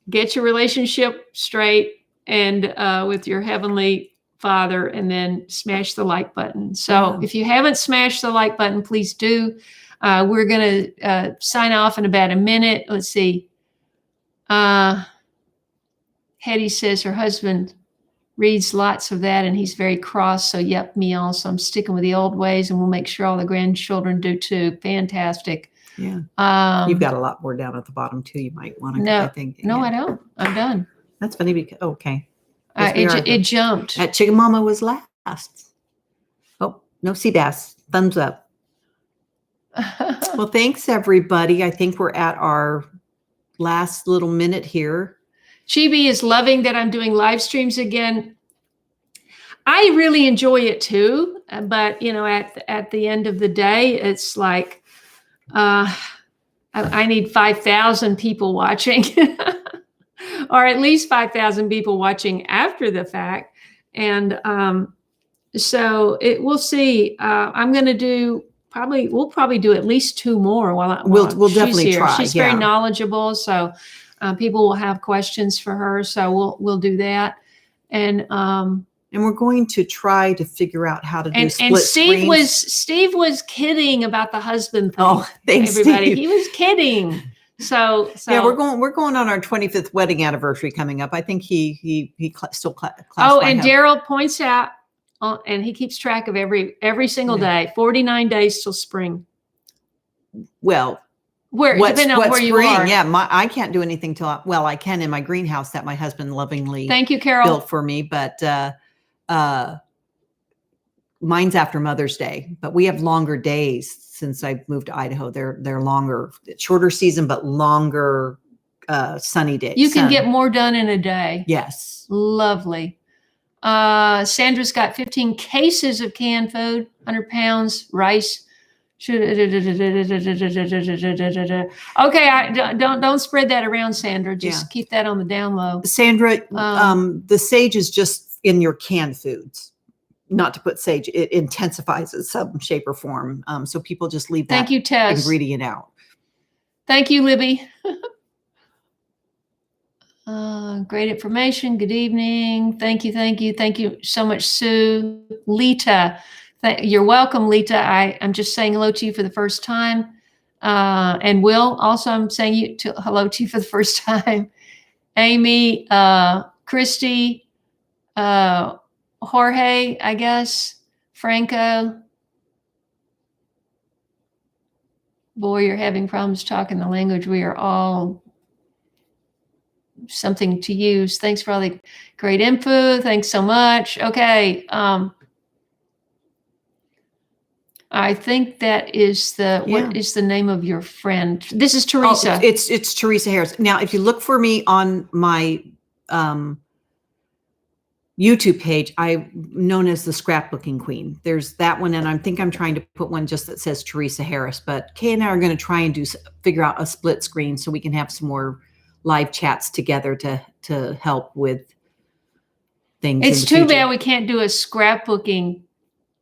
Get your relationship straight and with your Heavenly Father, and then smash the like button. So if you haven't smashed the like button, please do. We're going to sign off in about a minute. Let's see. Hetty says her husband reads lots of that and he's very cross. So yep, me also. I'm sticking with the old ways, and we'll make sure all the grandchildren do too. Fantastic. Yeah. You've got a lot more down at the bottom too. You might want to. No, I think. No, I don't. I'm done. That's funny because okay. It jumped. At Chicken Mama was last. Oh, no sea bass. Thumbs up. Well, thanks everybody. I think we're at our last little minute here. Chibi is loving that I'm doing live streams again. I really enjoy it too, but at the end of the day, it's like I need 5,000 people watching, or at least 5,000 people watching after the fact, and so we'll see. I'm going to do we'll probably do at least 2 more while we'll definitely here. try. She's very knowledgeable, so. People will have questions for her, so we'll do that, and we're going to try to figure out how to do split and screens. Steve was kidding about the husband thing. Oh, thanks, everybody. Steve. He was kidding. So yeah, we're going on our 25th wedding anniversary coming up. I think he still classifies. Oh, and Daryl points out, and he keeps track of every single day. 49 days till spring. Well. Depending on where you are. Yeah, I can't do anything till I can in my greenhouse that my husband lovingly thank you, Carol, built for me. But mine's after Mother's Day, but we have longer days since I moved to Idaho. They're longer, shorter season, but longer sunny days. You can get more done in a day. Yes. Lovely. Sandra's got 15 cases of canned food, 100 pounds, rice. Okay, don't spread that around, Sandra. Just keep that on the down low. Sandra, the sage is just in your canned foods. Not to put sage, it intensifies in some shape or form. So people just leave that Thank you, Tess. ingredient out. Thank you, Libby. Great information. Good evening. Thank you. Thank you. Thank you so much, Sue. Lita. You're welcome, Lita. I'm just saying hello to you for the first time. And Will, also I'm saying hello to you for the first time. Amy, Christy, Jorge, I guess, Franco. Boy, you're having problems talking the language. We are all something to use. Thanks for all the great info. Thanks so much. Okay. I think that is what is the name of your friend? This is Teresa. Oh, it's Teresa Harris. Now, if you look for me on my YouTube page, I'm known as the Scrapbooking Queen. There's that one, and I think I'm trying to put one just that says Teresa Harris. But Kay and I are going to try and figure out a split screen so we can have some more live chats together to help with things. It's too bad we can't do a scrapbooking.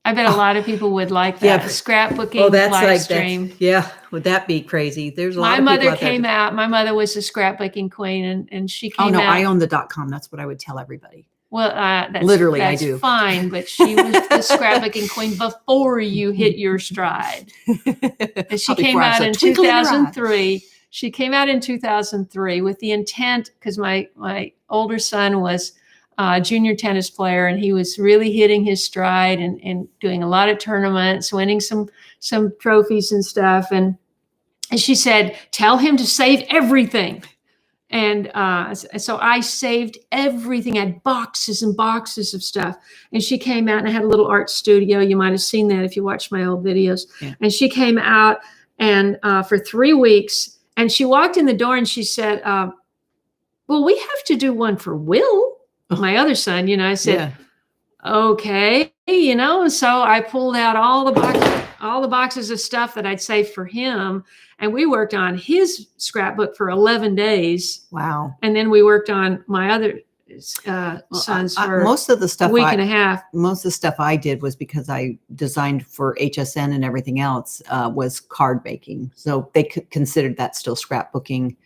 I bet a lot of people would like that. Yeah. Scrapbooking live stream. Yeah, would that be crazy? There's a lot of My people mother came out. My mother was a scrapbooking queen, and she came out. I own the .com. That's what I would tell everybody. Well, that's I do. Fine, but she was the scrapbooking queen before you hit your stride. And she came out in 2003. She came out in 2003 with the intent, because my older son was a junior tennis player, and he was really hitting his stride and doing a lot of tournaments, winning some trophies and stuff. And she said, tell him to save everything. And so I saved everything. I had boxes and boxes of stuff. And she came out, and I had a little art studio. You might have seen that if you watched my old videos. Yeah. And she came out and for 3 weeks, and she walked in the door and she said, well, we have to do one for Will, my other son. I said, okay, so I pulled out all the boxes of stuff that I'd saved for him. And we worked on his scrapbook for 11 days. Wow. And then we worked on my other sons for most of the stuff a week and a half. Most of the stuff I did was because I designed for HSN and everything else was card baking. So they considered that still scrapbooking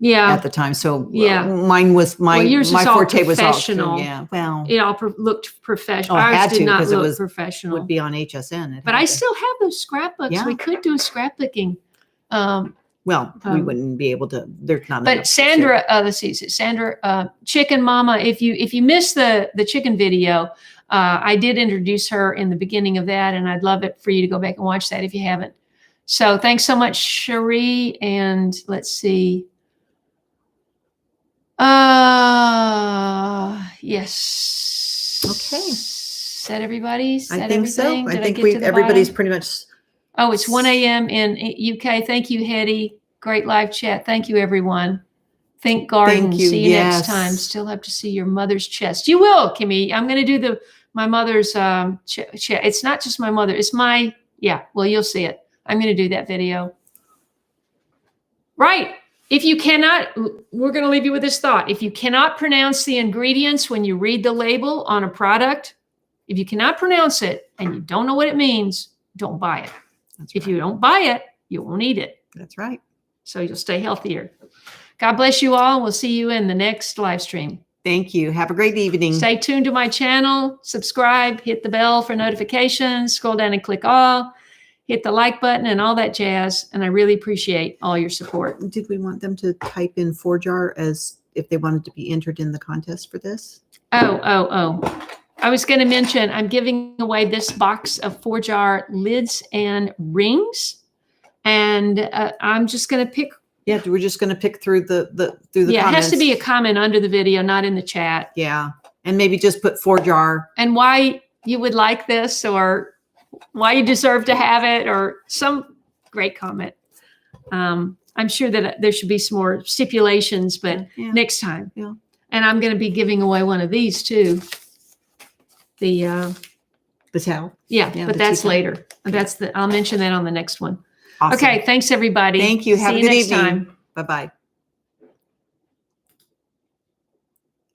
at the time. So mine was my forte was all it all looked professional. Ours did not look professional. Would be on HSN. But I still have those scrapbooks. Yeah. We could do a scrapbooking. We wouldn't be able to. There's not. But Sandra, let's see, Sandra, Chicken Mama. If you missed the chicken video, I did introduce her in the beginning of that, and I'd love it for you to go back and watch that if you haven't. So thanks so much, Cherie. And let's see. Yes. Okay. Is that everybody? I think so. I think everybody's pretty much. Oh, it's 1 a.m. in UK. Thank you, Hetty. Great live chat. Thank you, everyone. Think Garden. Thank you. See you next time. Still have to see your mother's chest. You will, Kimmy. I'm going to do my mother's chest. It's not just my mother. It's my, well, you'll see it. I'm going to do that video. Right. If you cannot, we're going to leave you with this thought. If you cannot pronounce the ingredients when you read the label on a product, if you cannot pronounce it and you don't know what it means, don't buy it. If you don't buy it, you won't eat it. That's right. So you'll stay healthier. God bless you all. We'll see you in the next live stream. Thank you. Have a great evening. Stay tuned to my channel. Subscribe. Hit the bell for notifications. Scroll down and click all. Hit the like button and all that jazz. And I really appreciate all your support. Did we want them to type in 4-jar as if they wanted to be entered in the contest for this? Oh. I was going to mention I'm giving away this box of 4-jar lids and rings, and I'm just going to pick. Yeah, we're just going to pick through the comments. It has to be a comment under the video, not in the chat. Yeah, and maybe just put 4-jar. And why you would like this, or why you deserve to have it, or some great comment. I'm sure that there should be some more stipulations, but Yeah. next time. Yeah. And I'm going to be giving away one of these too. The towel. yeah, Yeah, but the that's tea towel. later. I'll mention that on the next one. Awesome. Okay, thanks everybody. Thank you. Have See a you good next evening. time. Bye-bye.